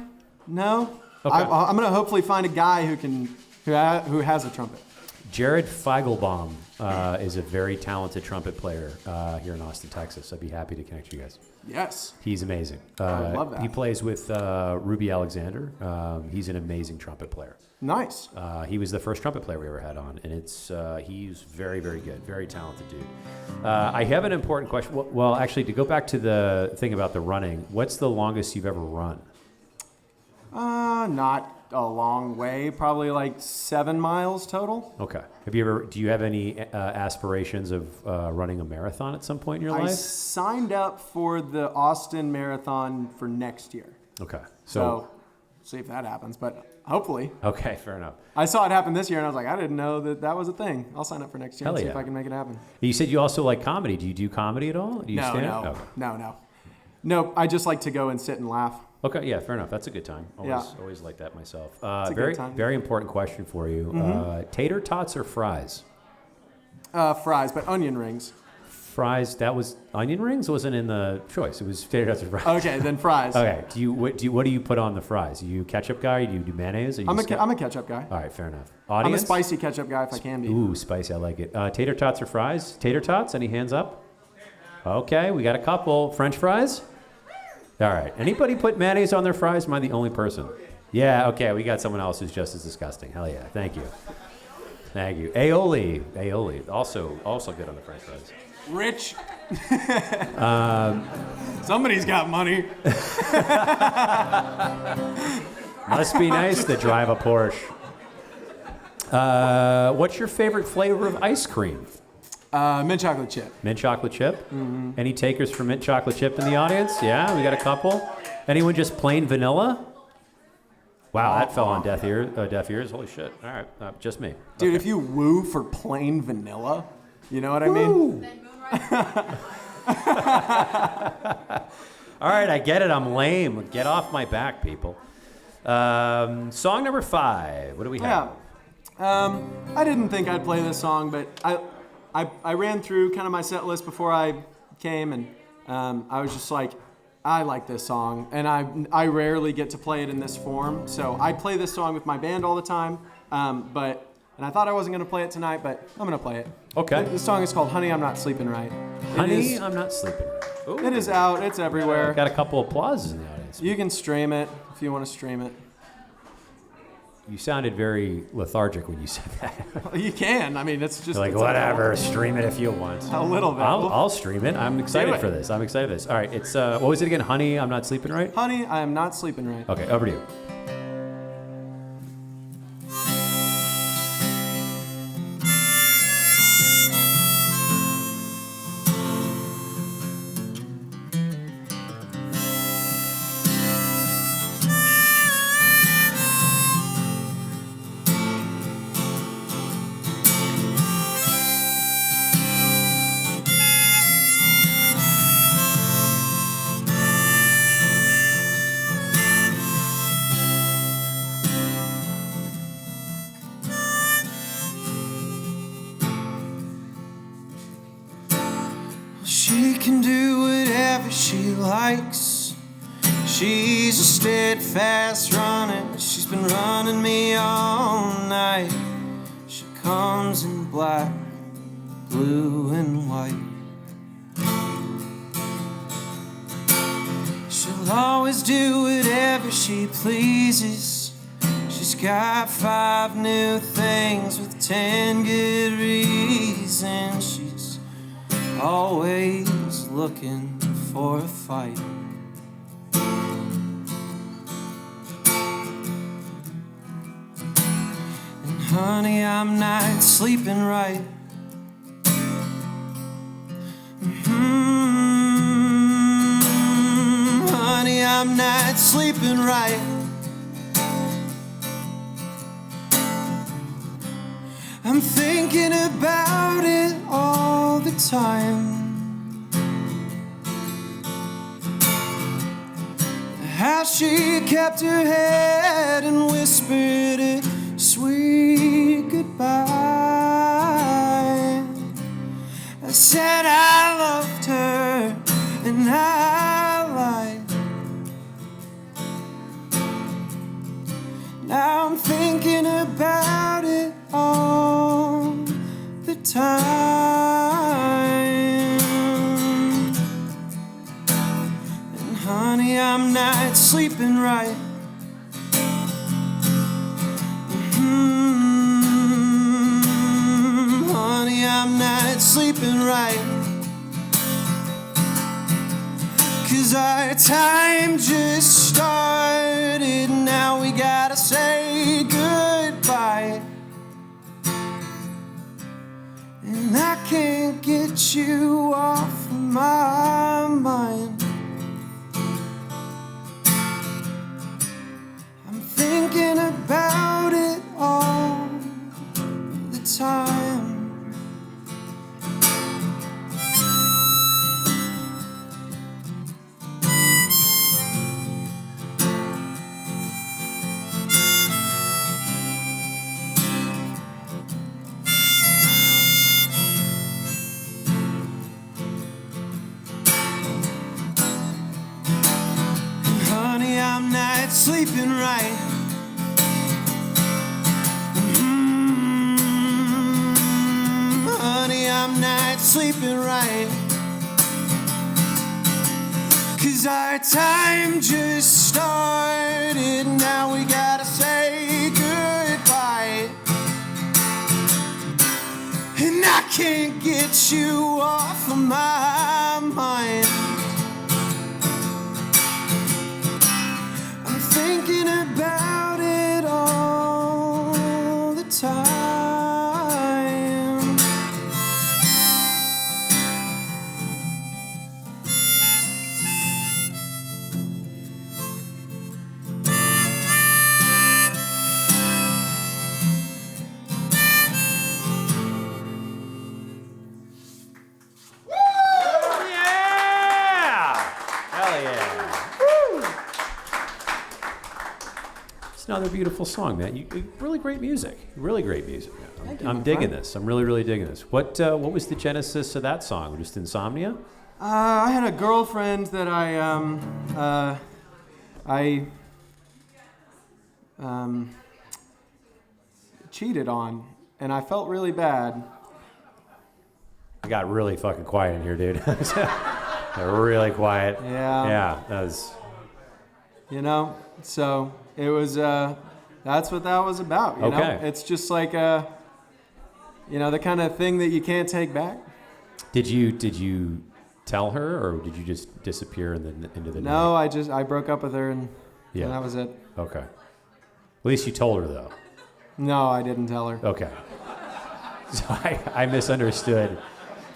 Okay. I'm gonna hopefully find a guy who has a trumpet. Jared Feigelbaum is a very talented trumpet player here in Austin, Texas. I'd be happy to connect you guys. Yes. He's amazing. I love that. He plays with Ruby Alexander. He's an amazing trumpet player. Nice. He was the first trumpet player we ever had on, and he's very, very good, very talented dude. I have an important question. Well, actually, to go back to the thing about the running, what's the longest you've ever run? Not a long way. Probably like 7 miles total. Okay. Do you have any aspirations of running a marathon at some point in your I life? signed up for the Austin Marathon for next year. Okay. So see if that happens, but hopefully. Okay, fair enough. I saw it happen this year, and I was like, I didn't know that was a thing. I'll sign up for next year and see if I can make it happen. You said you also like comedy. Do you do comedy at all? Do you stand up? Okay. No, I just like to go and sit and laugh. Okay, yeah, fair enough. That's a good time. Always like that myself. It's a very, good time. very important question for you. Mm-hmm. Tater tots or fries? Fries, but onion rings. Fries. That was onion rings. Wasn't in the choice. It was tater tots or fries. Okay, then fries. Okay. What do you put on the fries? Are you a ketchup guy? Do you do mayonnaise? I'm a ketchup guy. All right, fair enough. I'm a Audience? spicy ketchup guy if I can be. Ooh, spicy. I like it. Tater tots or fries? Tater tots. Any hands up? Okay, we got a couple. French fries. All right. Anybody put mayonnaise on their fries? Am I the only person? Yeah, okay. We got someone else who's just as disgusting. Hell yeah. Thank you. Aioli. Also good on the French fries. Rich. Somebody's got money. Must be nice to drive a Porsche. What's your favorite flavor of ice cream? Mint chocolate chip. Mint chocolate chip? Mm-hmm. Any takers for mint chocolate chip in the audience? Yeah, we got a couple. Anyone just plain vanilla? Wow, that fell on deaf ears. Holy shit. All right, just me. Dude, if you woo for plain vanilla, you know what I mean? All right, I get it. I'm lame. Get off my back, people. Song number 5. What do we have? I didn't think I'd play this song, but I ran through kind of my set list before I came, and I was just like, I like this song, and I rarely get to play it in this form. So I play this song with my band all the time, and I thought I wasn't going to play it tonight, but I'm going to play it. Okay. This song is called Honey, I'm Not Sleeping Right. Honey, I'm Not Sleeping Right. It is out. It's everywhere. Got a couple applauses in the audience. You can stream it if you want to stream it. You sounded very lethargic when you said that. You can. I mean, it's just... You're like, it's whatever, stream it if you want. A little bit. I'll stream it. I'm excited it. for this. I'm excited for this. All right, it's, what was it again? Honey, I'm Not Sleeping Right? Honey, I am not sleeping right. Okay, over to you. She can do whatever she likes. She's a steadfast runner. She's been running me all night. She comes in black, blue, and white. She'll always do whatever she pleases. She's got 5 new things with 10 good reasons. She's always looking for a fight. And honey, I'm not sleeping right. Honey, I'm not sleeping right. I'm thinking about it all the time. How she kept her head and whispered a sweet goodbye. I said I loved her and I lied. Now I'm thinking about it all the time. And honey, I'm not sleeping right. Honey, I'm not sleeping right. 'Cause our time just started. Now we gotta say goodbye. And I can't get you off of my mind. I'm thinking about it all the time. Honey, I'm not sleeping right. Honey, I'm not sleeping right. 'Cause our time just started. Now we gotta say goodbye. And I can't get you off of my mind. I'm thinking about it all the time. It's another beautiful song, man. Really great music. Really great music. Thank you, I'm my digging friend. this. I'm really, really digging this. What was the genesis of that song? Just insomnia? I had a girlfriend that I cheated on, and I felt really bad. I got really fucking quiet in here, dude. Got really quiet. Yeah. Yeah, that was... You know, so it was. That's what that was about. You know, Okay. it's just like the kind of thing that you can't take back. Did you tell her, or did you just disappear into the No, night? I broke up with her, and that was it. Okay. At least you told her, though. No, I didn't tell her. Okay. So I misunderstood.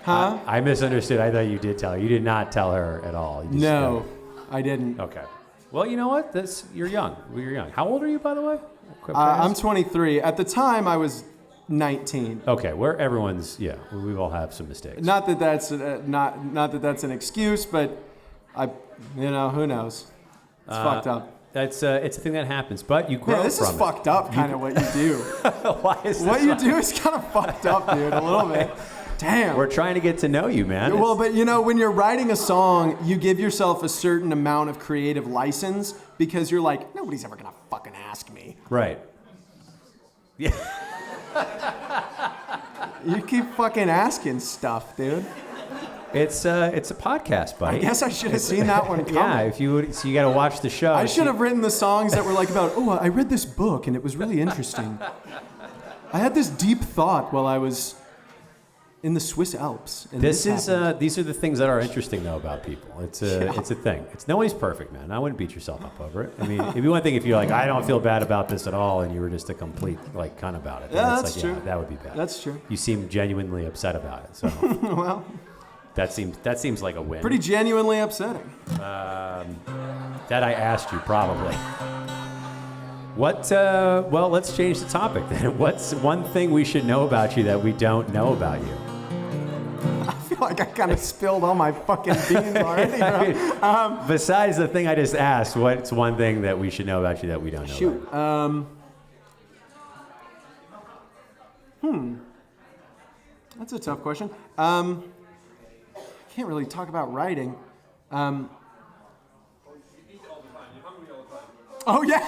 Huh? I misunderstood. I thought you did tell her. You did not tell her at all. You just No, I didn't. Okay. Well, you know what? You're young. You're young. How old are you, by the way? I'm 23. At the time, I was 19. Okay, where everyone's, we all have some mistakes. Not that that's not that that's an excuse, but who knows? It's fucked up. It's a thing that happens, but you grow Yeah, this from is it. fucked up, kind of what you do. Why is What this you do is kind of fucked up, dude, a little bit. Damn. We're trying to get to know you, man. Well, but when you're writing a song, you give yourself a certain amount of creative license because you're like, nobody's ever gonna fucking ask me. Right. Yeah. You keep fucking asking stuff, dude. It's a podcast, buddy. I guess I should have seen that one coming. Yeah, if you would, so you got to watch the show. I should have written the songs that were like about, I read this book and it was really interesting. I had this deep thought while I was in the Swiss Alps. And These are happened. the things that are interesting though about people. It's a thing. Nobody's perfect, man. I wouldn't beat yourself up over it. I mean, it'd be one thing if you're like, I don't feel bad about this at all, and you were just a complete like cunt about it. Yeah, Then that's it's true. Yeah, that would be bad. That's true. You seem genuinely upset about it, so Well, that seems like a win. pretty genuinely upsetting. That I asked you probably. What? Well, let's change the topic then. What's one thing we should know about you that we don't know about you? I feel like I kind of spilled all my fucking beans already. Bro. Besides the thing I just asked, what's one thing that we should know about you that we don't know? Shoot. About? That's a tough question. Can't really talk about writing. Oh yeah.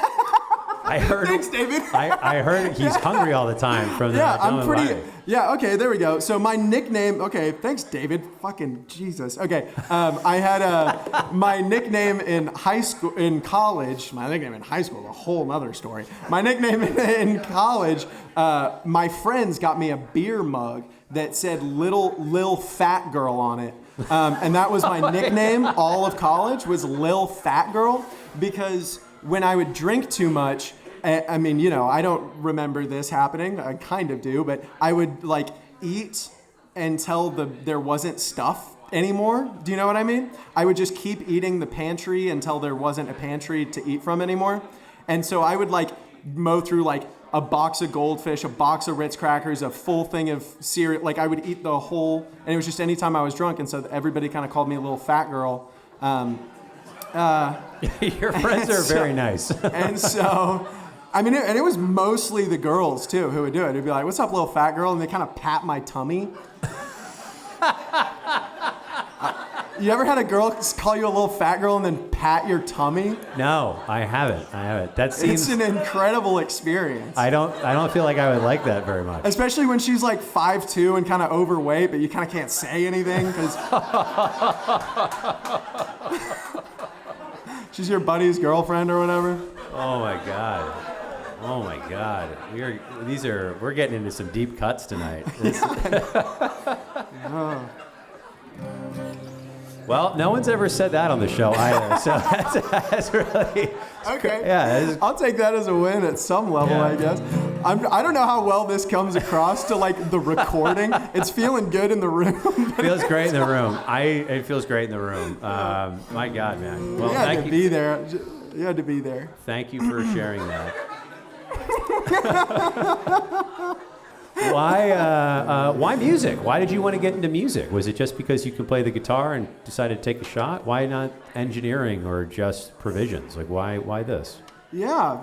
I heard. Thanks, David. I heard he's hungry all the time from the. Yeah, I'm from pretty. the- Yeah, okay, there we go. So my nickname. Okay, thanks, David. Fucking Jesus. Okay, I had my nickname in high school, in college. My nickname in high school is a whole nother story. My nickname in college. My friends got me a beer mug that said "Lil Fat Girl" on it, and that was my nickname. All of college was Lil Fat Girl because when I would drink too much. I mean, I don't remember this happening. I kind of do, but I would like eat until there wasn't stuff anymore. Do you know what I mean? I would just keep eating the pantry until there wasn't a pantry to eat from anymore. And so I would like mow through like a box of Goldfish, a box of Ritz crackers, a full thing of cereal. Like I would eat the whole, and it was just anytime I was drunk. And so everybody kind of called me a little fat girl. Your friends are very nice. And so, I mean, and it was mostly the girls too who would do it. It'd be like, "What's up, little fat girl?" And they kind of pat my tummy. You ever had a girl call you a little fat girl and then pat your tummy? No, I haven't. That seems. It's an incredible experience. I don't feel like I would like that very much. Especially when she's like 5'2" and kind of overweight, but you kind of can't say anything because she's your buddy's girlfriend or whatever. Oh my god. Oh my god. We're getting into some deep cuts tonight. Well, no one's ever said that on the show either, so that's really Okay. yeah. I'll take that as a win at some level, Yeah. I guess. I don't know how well this comes across to like the recording. It's feeling good in the room. It feels great in the room. It feels great in the room. My God, man. Well, You had thank to you. be there. You had to be there. Thank you for sharing that. Why music? Why did you want to get into music? Was it just because you could play the guitar and decided to take a shot? Why not engineering or just provisions? Like why this? Yeah.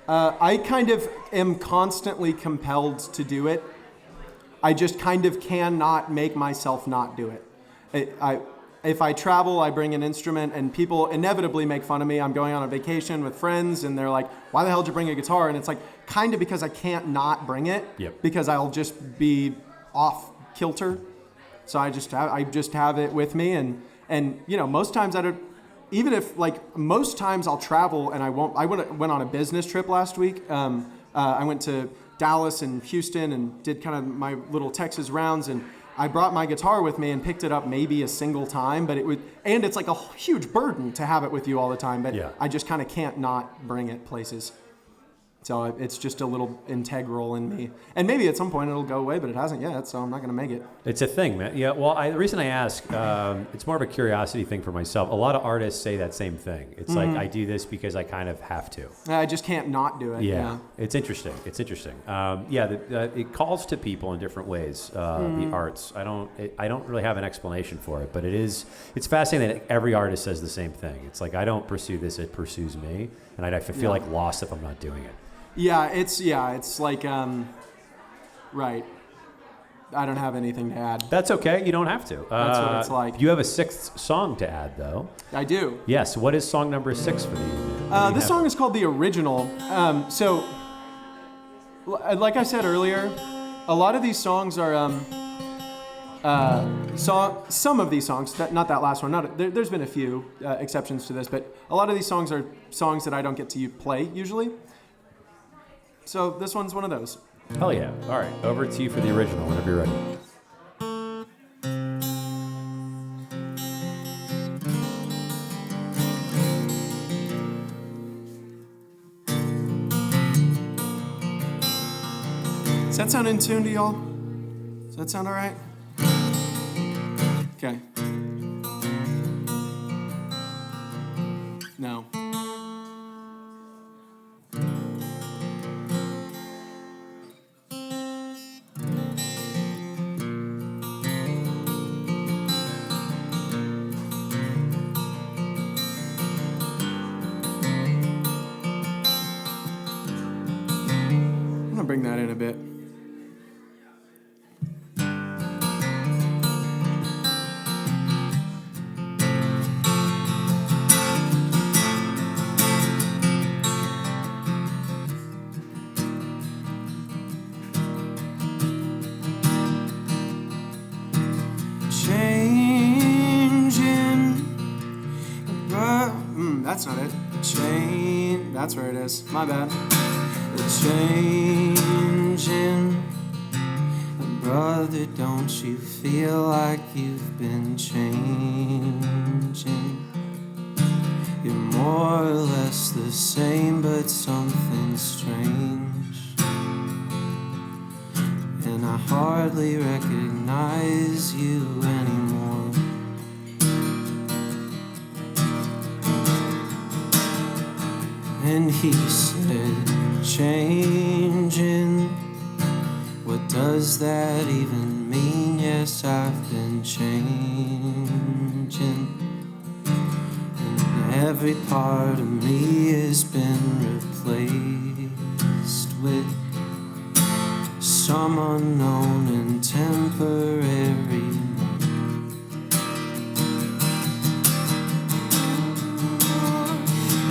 I kind of am constantly compelled to do it. I just kind of cannot make myself not do it. If I travel, I bring an instrument, and people inevitably make fun of me. I'm going on a vacation with friends, and they're like, "Why the hell did you bring a guitar?" And it's like, kind of because I can't not bring it, Yep. because I'll just be off kilter. So I just have it with me, and you know, most times most times I'll travel and I won't. I went on a business trip last week. I went to Dallas and Houston and did kind of my little Texas rounds, and I brought my guitar with me and picked it up maybe a single time, and it's like a huge burden to have it with you all the time, but Yeah. I just kind of can't not bring it places. So it's just a little integral in me. And maybe at some point it'll go away, but it hasn't yet, so I'm not going to make it. It's a thing, man. Yeah, well, the reason I ask, it's more of a curiosity thing for myself. A lot of artists say that same thing. It's like, I do this because I kind of have to. I just can't not do it. Yeah. It's interesting. It calls to people in different ways, the arts. I don't really have an explanation for it, but it's fascinating that every artist says the same thing. It's like, I don't pursue this, it pursues me. And I feel like lost if I'm not doing it. Yeah, it's like, right. I don't have anything to add. That's okay. You don't have to. That's what it's like. You have a sixth song to add, though. I do. Yes. What is song number 6 for you? This song is called The Original. Like I said earlier, a lot of these songs are, some of these songs, not that last one, there's been a few exceptions to this, but a lot of these songs are songs that I don't get to play usually. So this one's one of those. Hell yeah. All right. Over to you for the original whenever you're ready. Does that sound in tune to y'all? Does that sound all right? Okay. No. I'm gonna bring that in a bit. That's not it. That's where it is. My bad. Changing. Brother, don't you feel like you've been changing? You're more or less the same, but something's strange. And I hardly recognize you anymore. And he said, changing, what does that even mean? Yes, I've been changing, and every part of me has been replaced with some unknown and temporary.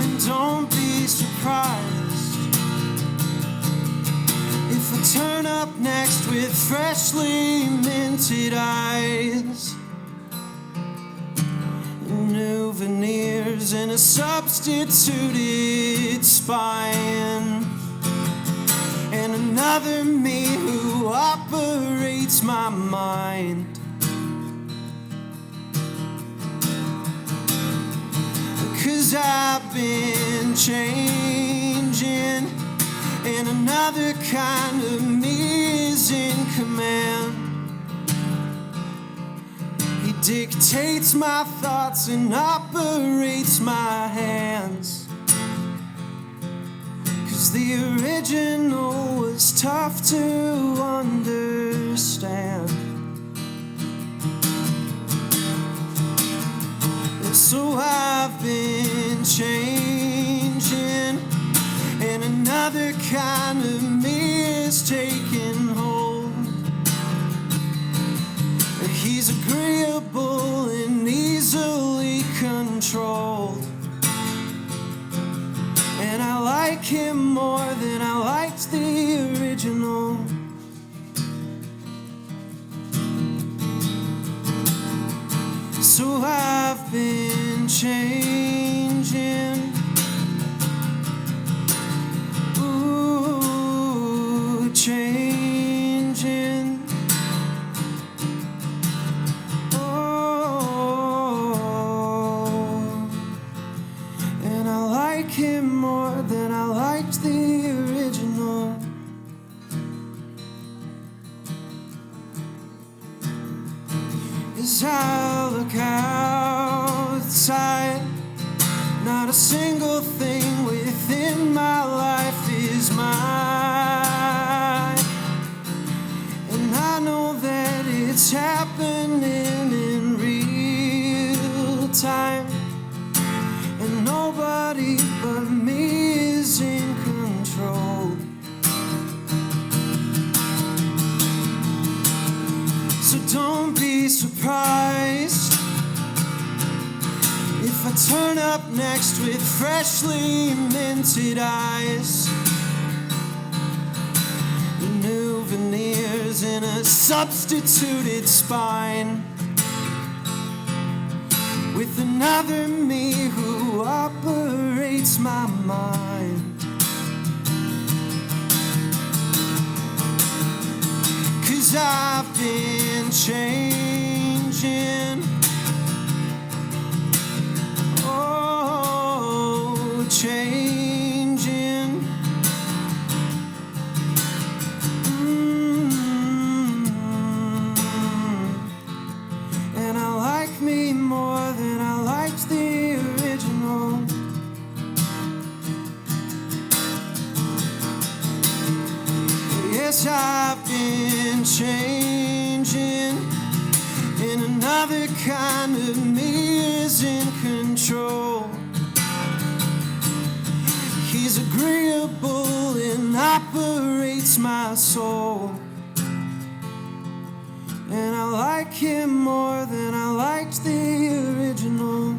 And don't be surprised if I turn up next with freshly minted eyes, new veneers and a substituted spine, and another me who operates my mind. 'Cause I've been changing, and another kind of me is in command. He dictates my thoughts and operates my hands. 'Cause the original was tough to understand. So I've been changing, kind of me is taking hold. He's agreeable and easily controlled. And I like him more than I liked the original. So I've been changing. Ooh, changing. Oh, and I like him more than I liked the original. As I look outside, not a single thing within my life is mine. And I know that it's happening in real time. And nobody but me is in control. So don't be surprised if I turn up next with freshly minted eyes, new veneers and a substituted spine, with another me who operates my mind. 'Cause I've been changing. Oh, changing. And I like me more than I liked the original. Yes, I've been changing, and another kind of me is in control. He's agreeable and operates my soul. And I like him more than I liked the original.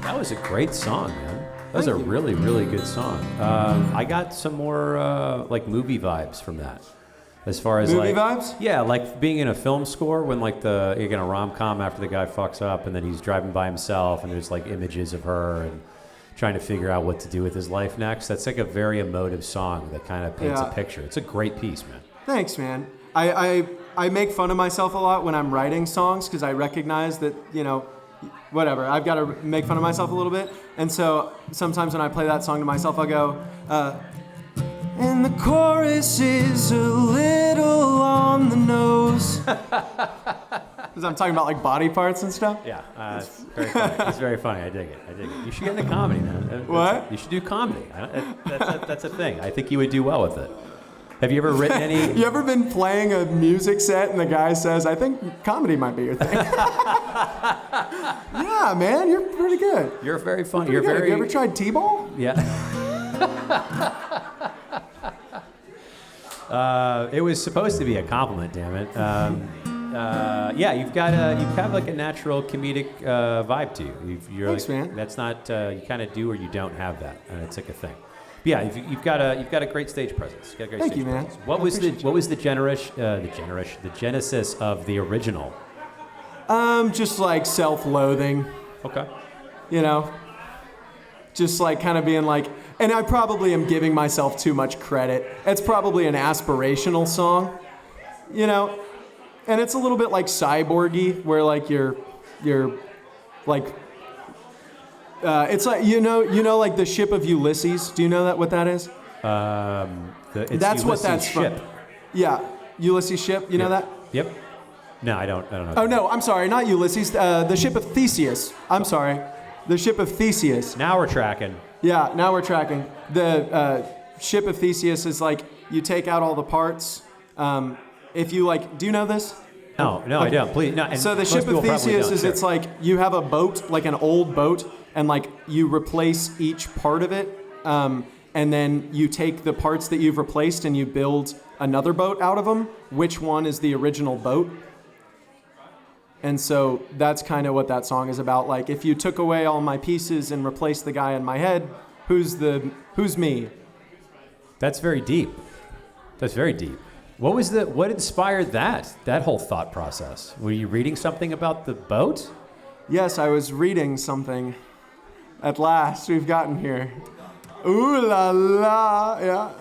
That was a great song, man. That was Thank a you. really, really good song. I got some more like movie vibes from that. As far as Movie like vibes? yeah, like being in a film score when like you're in a rom-com after the guy fucks up and then he's driving by himself and there's like images of her and trying to figure out what to do with his life next. That's like a very emotive song that kind of paints Yeah. a picture. It's a great piece, man. Thanks, man. I make fun of myself a lot when I'm writing songs because I recognize that, you know, whatever, I've got to make fun of myself a little bit. And so sometimes when I play that song to myself, I'll go, and the chorus is a little on the nose. Because I'm talking about like body parts and stuff. Yeah, it's very funny. It's very funny. I dig it. You should get into comedy, man. What? You should do comedy. That's a thing. I think you would do well with it. Have you ever written any? You ever been playing a music set and the guy says, I think comedy might be your thing? Yeah, man, you're pretty good. You're very funny. You're You're good. very. Have you ever tried T-ball? Yeah. It was supposed to be a compliment, damn it. Yeah, you have like a natural comedic vibe to you. Thanks, man. That's not you kind of do or you don't have that, and it's like a thing. But yeah, you've got a great stage presence. You've got a great Thank stage you, man. presence. I appreciate What was the genesis of the original? Just like self-loathing, Okay. you know? Just like kind of being like, and I probably am giving myself too much credit. It's probably an aspirational song, you know? And it's a little bit like cyborgy, where like you're like, it's like, you know, like the ship of Ulysses. Do you know what that is? It's That's what Ulysses' that's ship. from. Yeah, Ulysses ship. You know that? Yep. No, I don't know. Oh no, I'm sorry, not Ulysses. The ship of Theseus. I'm sorry. The ship of Theseus. Now we're tracking. Yeah, now we're tracking. The ship of Theseus is like you take out all the parts. If you like, do you know this? No, okay. I don't. Please, no. And so the ship of Theseus is it's like you have a boat, like an old boat, and like you replace each part of it, and then you take the parts that you've replaced and you build another boat out of them. Which one is the original boat? And so that's kind of what that song is about. Like, if you took away all my pieces and replaced the guy in my head, who's me? That's very deep. That's very deep. What inspired that whole thought process? Were you reading something about the boat? Yes, I was reading something. At last, we've gotten here. Ooh la la, yeah.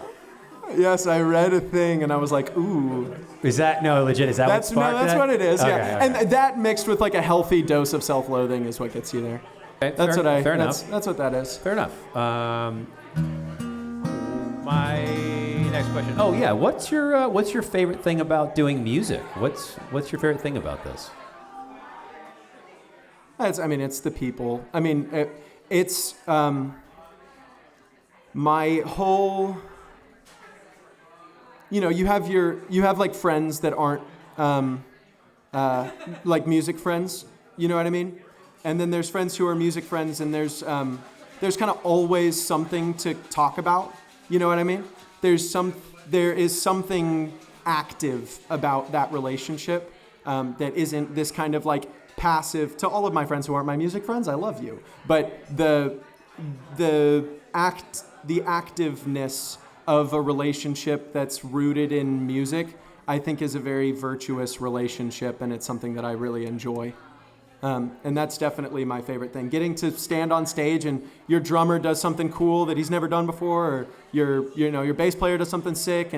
Yes, I read a thing and I was like, ooh. Is that legit? Is that what sparked that's that? what it is. Okay, Yeah, okay. And that mixed with like a healthy dose of self-loathing is what gets you there. Okay, fair enough. That's what that is. Fair enough. My next question. Oh yeah, what's your favorite thing about doing music? What's your favorite thing about this? It's the people. It's my whole. You have like friends that aren't like music friends. You know what I mean? And then there's friends who are music friends, and there's kind of always something to talk about. You know what I mean? There is something active about that relationship that isn't this kind of like passive. To all of my friends who aren't my music friends, I love you. But the activeness of a relationship that's rooted in music, I think is a very virtuous relationship, and it's something that I really enjoy. And that's definitely my favorite thing. Getting to stand on stage and your drummer does something cool that he's never done before, or your bass player does something sick,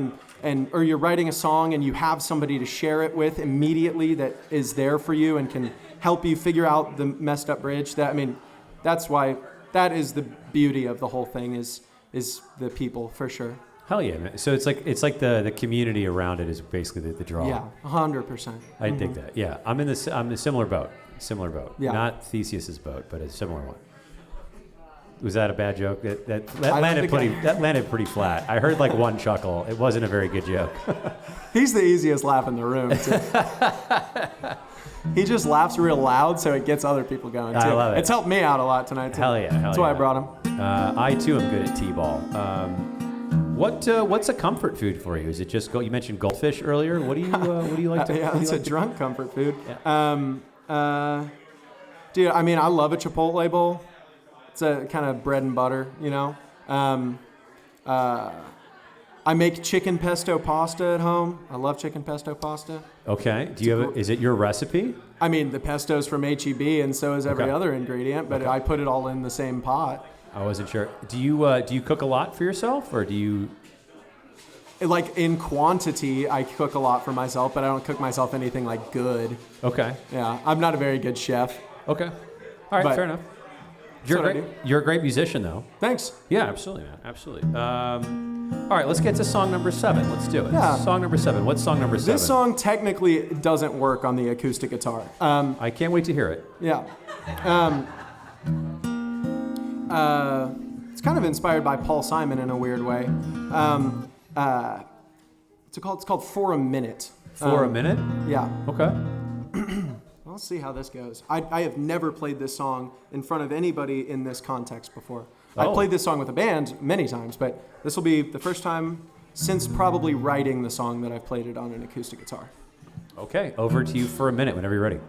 or you're writing a song and you have somebody to share it with immediately that is there for you and can help you figure out the messed up bridge. That's why that is the beauty of the whole thing is the people, for sure. Hell yeah, man. So it's like the community around it is basically the draw. Yeah, 100%. I dig that. Yeah, I'm in a similar boat. Yeah. Not Theseus's boat, but a similar one. Was that a bad joke? That landed pretty flat. I heard like one chuckle. It wasn't a very good joke. He's the easiest laugh in the room, too. He just laughs real loud, so it gets other people going, too. I love it. It's helped me out a lot tonight, too. Hell yeah. That's why I brought him. I, too, am good at T-ball. What's a comfort food for you? Is it just you mentioned goldfish earlier? What do you like to? Yeah, it's a drunk comfort food. Yeah. Dude, I love a Chipotle bowl. It's a kind of bread and butter, you know. I make chicken pesto pasta at home. I love chicken pesto pasta. Okay. Is it your recipe? The pesto's from HEB, and so is every other ingredient, but I put it all in the same pot. I wasn't sure. Do you cook a lot for yourself, or do you? Like in quantity, I cook a lot for myself, but I don't cook myself anything like good. Okay. Yeah, I'm not a very good chef. Okay. All right, fair enough. You're a great musician, though. Thanks. Yeah, absolutely, man. Absolutely. All right, let's get to song number 7. Let's do it. Yeah. Song number 7. What's song number 7? This song technically doesn't work on the acoustic guitar. I can't wait to hear it. Yeah. It's kind of inspired by Paul Simon in a weird way. It's called For a Minute. For a Minute? Yeah. Okay. We'll see how this goes. I have never played this song in front of anybody in this context before. I've played this song with a band many times, but this will be the first time since probably writing the song that I've played it on an acoustic guitar. Okay, over to you for a minute whenever you're ready.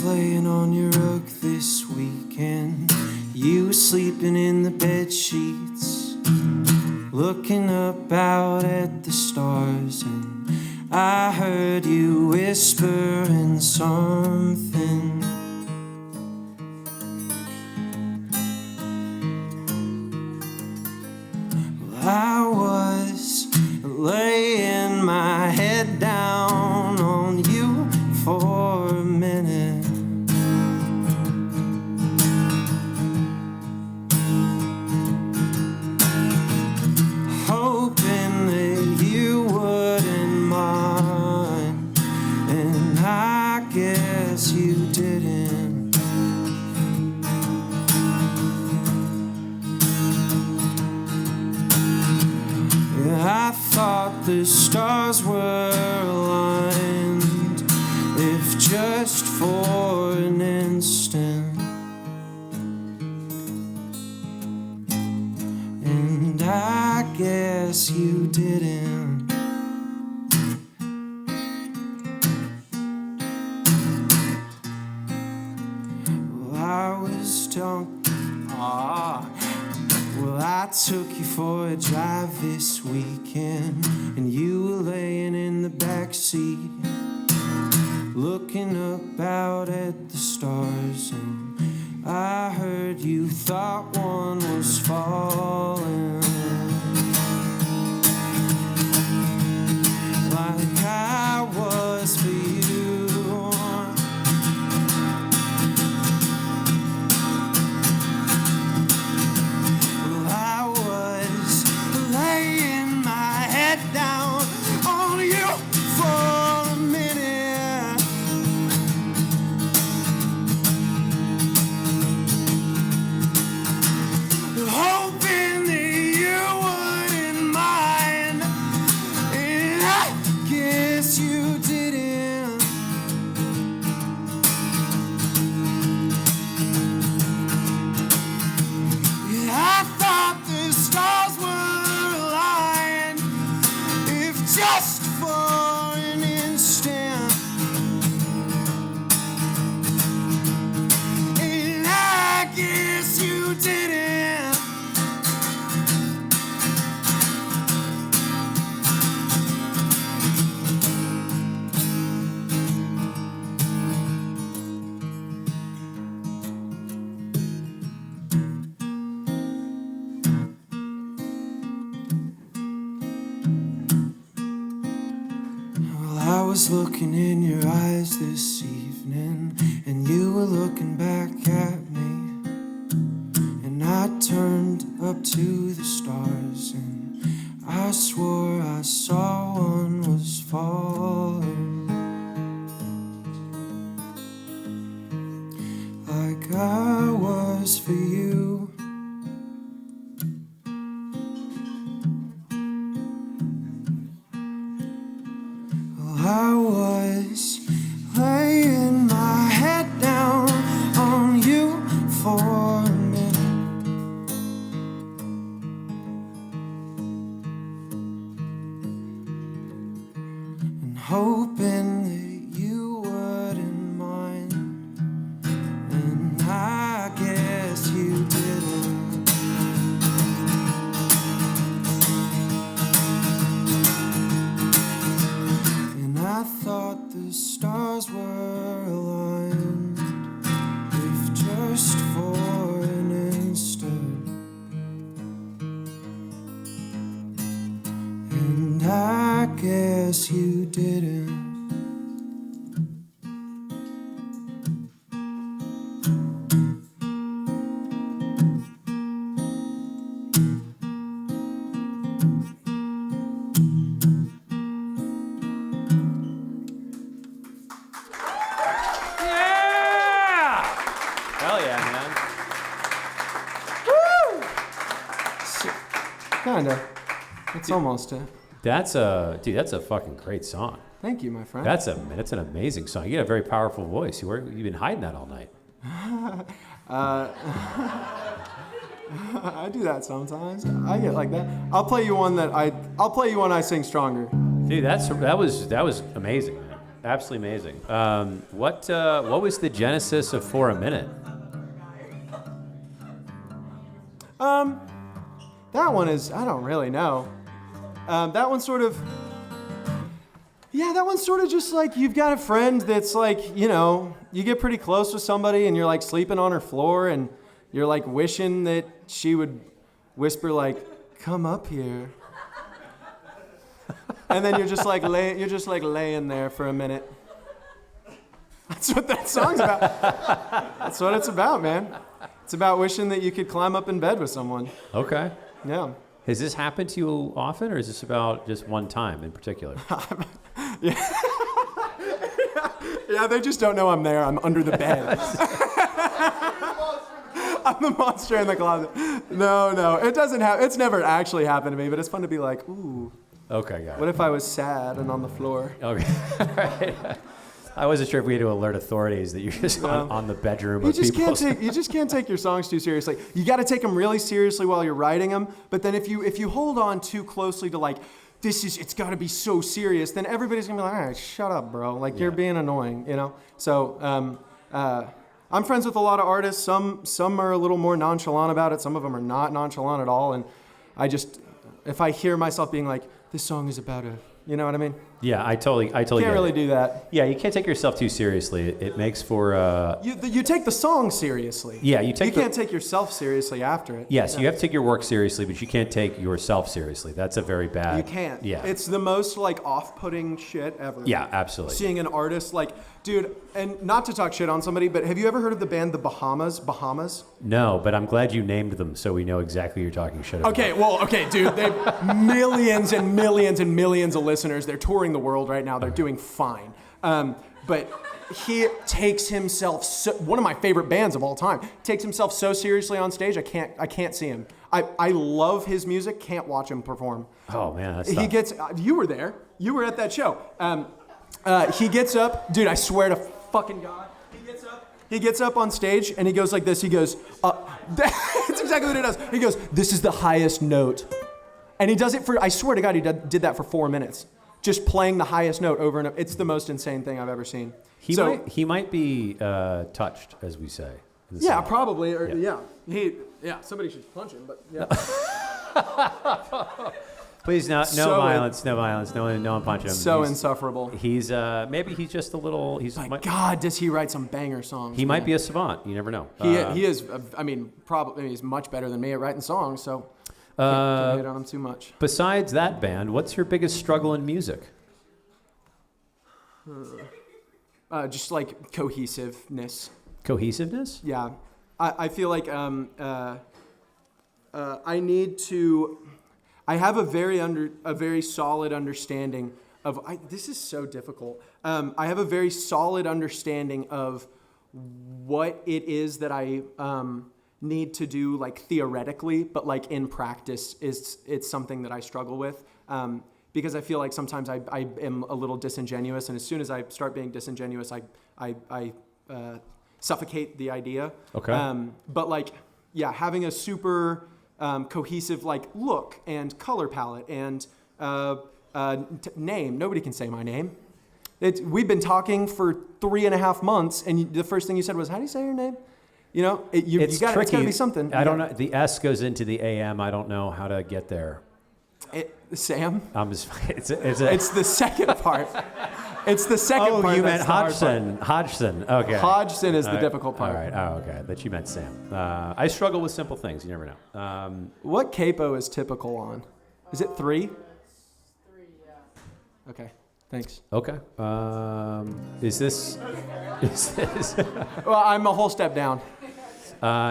Laying on your rug this weekend, you were sleeping in the bed sheets, looking up out at the stars, and I heard you whispering something. Well, didn't. Yeah, I thought the stars were aligned, if just for an instant. And I guess you didn't. Well, I was drunk. Well, I took you for a drive this weekend, and you were laying in the back seat, looking up out at the stars, and I heard you thought one was falling, like I was for you. Well, I was laying my head down on you for a minute, hoping that you wouldn't mind, and I guess you didn't. Yeah, I thought the stars were aligned, if just for an instant, and I guess you didn't. Well, I was looking in your eyes this evening, and you were looking back at me, and I turned up to the stars, and I swore I saw one was falling, like I was for you. I was laying my head down on you for a minute, and hoping that you wouldn't mind, and I guess you didn't. And I thought the stars were aligned, if just for an instant, and I guess you didn't. Yeah! Hell yeah, man. Kinda. It's almost it. That's a fucking great song. Thank you, my friend. That's an amazing song. You got a very powerful voice. You've been hiding that all night. I do that sometimes. I get like that. I'll play you one I sing stronger. Dude, that was amazing, man. Absolutely amazing. What was the genesis of For a Minute? That one is, I don't really know. That one's sort of just like you've got a friend that's like, you know, you get pretty close with somebody and you're like sleeping on her floor and you're like wishing that she would whisper like, "Come up here." And then you're just like laying there for a minute. That's what that song's about. That's what it's about, man. It's about wishing that you could climb up in bed with someone. Okay. Yeah. Has this happened to you often, or is this about just one time in particular? Yeah, they just don't know I'm there. I'm under the bed. I'm the monster in the closet. No, it doesn't happen. It's never actually happened to me, but it's fun to be like, ooh. Okay, got it. What if I was sad and on the floor? Okay. All right. I wasn't sure if we had to alert authorities that you're just on the bedroom of people. You just can't take your songs too seriously. You got to take them really seriously while you're writing them. But then if you hold on too closely to like, it's got to be so serious, then everybody's gonna be like, all right, shut up, bro. Like you're being annoying, you know. So I'm friends with a lot of artists. Some are a little more nonchalant about it. Some of them are not nonchalant at all. And if I hear myself being like, this song is about you know what I mean? Yeah, I totally Can't get really it. do that. Yeah, you can't take yourself too seriously. It makes for You take the song seriously. Yeah, you can't take yourself seriously after it. Yes, you have to take your work seriously, but you can't take yourself seriously. That's a very bad. You can't. Yeah. It's the most like off-putting shit ever. Yeah, absolutely. Seeing an artist like, dude, and not to talk shit on somebody, but have you ever heard of the band The Bahamas? Bahamas? No, but I'm glad you named them so we know exactly you're talking shit about. Okay, dude. They have millions and millions and millions of listeners. They're touring the world right now. They're doing fine. But he takes himself one of my favorite bands of all time. Takes himself so seriously on stage. I can't see him. I love his music. Can't watch him perform. Oh man, that's He tough. gets. You were there. You were at that show. He gets up, dude. I swear to fucking God. He gets up on stage and he goes like this. He goes, that's exactly what he does. He goes, this is the highest note. And he does it I swear to God, he did that for 4 minutes. Just playing the highest note over and over. It's the most insane thing I've ever seen. He might be touched, as we say. Yeah, South. probably. Or, yeah. Somebody should punch him, but yeah. Please, no violence, no one punch him. So insufferable. He's maybe he's just a little. God, does he write some banger songs? He might be a savant. You never know. He is. I mean, probably he's much better than me at writing songs. So can't hate on him too much. Besides that band, what's your biggest struggle in music? Just like cohesiveness. Cohesiveness? Yeah, I feel like I need to. I have a very solid understanding of. This is so difficult. I have a very solid understanding of what it is that I need to do, like theoretically, but like in practice, it's something that I struggle with. Because I feel like sometimes I am a little disingenuous, and as soon as I start being disingenuous, I suffocate the idea. Okay. But like, yeah, having a super cohesive like look and color palette and name. Nobody can say my name. We've been talking for 3.5 months, and the first thing you said was, "How do you say your name?" You know, it's got to be something. I don't know. The S goes into the AM. I don't know how to get there. Sam? It's the second part. It's the second part. Oh, you meant Hodgson. Hodgson. Okay. Hodgson is the difficult part. All right. Oh, okay. But you meant Sam. I struggle with simple things. You never know. What capo is typical on? Is it 3? 3, yeah. Okay. Thanks. Okay. Is this? Well, I'm a whole step down.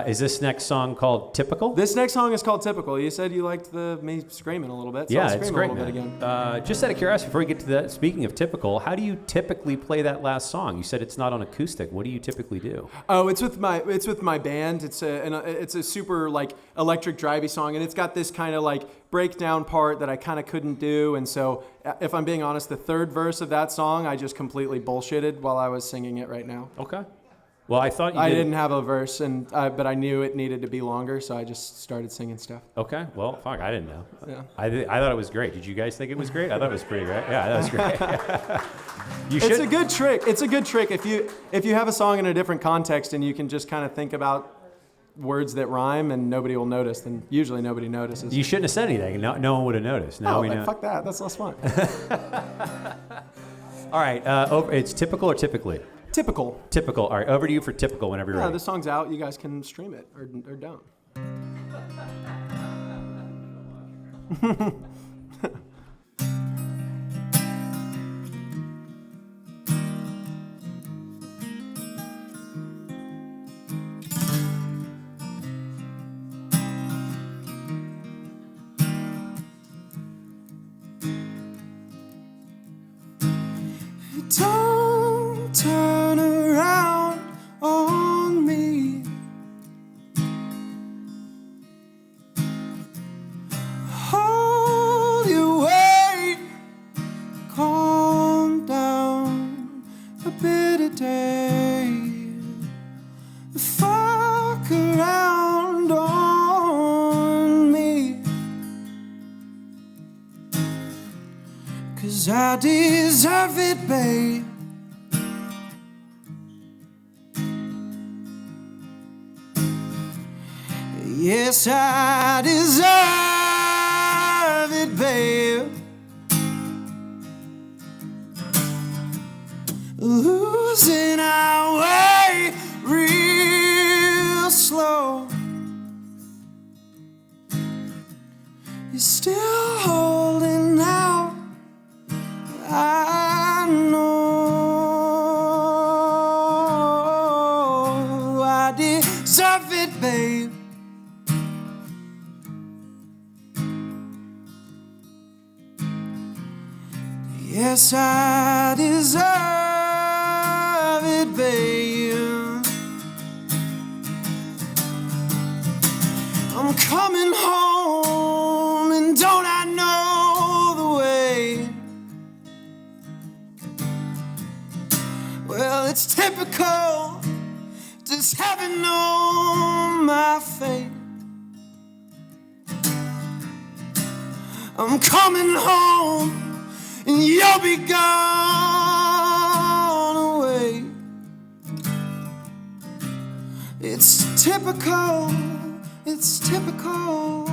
Is this next song called Typical? This next song is called Typical. You said you liked me screaming a little bit. So Yeah, I'll it's scream great, a little man. bit again. Just out of curiosity, before we get to that, speaking of Typical, how do you typically play that last song? You said it's not on acoustic. What do you typically do? Oh, it's with my band. It's a super like electric drivey song, and it's got this kind of like breakdown part that I kind of couldn't do, and so if I'm being honest, the third verse of that song I just completely bullshitted while I was singing it right now. Okay. Well, I thought I didn't have a verse, but I knew it needed to be longer, so I just started singing stuff. Okay. Well, fuck, I didn't know. Yeah. I thought it was great. Did you guys think it was great? I thought it was pretty great. Yeah, that was great. It's a good trick. It's a good trick if you have a song in a different context and you can just kind of think about words that rhyme and nobody will notice, then usually nobody notices. You shouldn't have said anything. No one would have noticed. Now we know. Fuck that. That's less fun. All right. It's Typical or Typically? Typical. Typical. All right. Over to you for Typical whenever you're Yeah, ready. the song's out. You guys can stream it or don't. Don't turn fuck around on me, 'cause I deserve it, babe. Yes, I deserve it, babe. Losing our way real slow. You're still holding out, I know. I deserve it, babe. Yes, I deserve it, babe. I'm coming home, and don't I know the way? Well, it's typical, just having known my fate. I'm coming home, and you'll be gone away. It's typical, it's typical.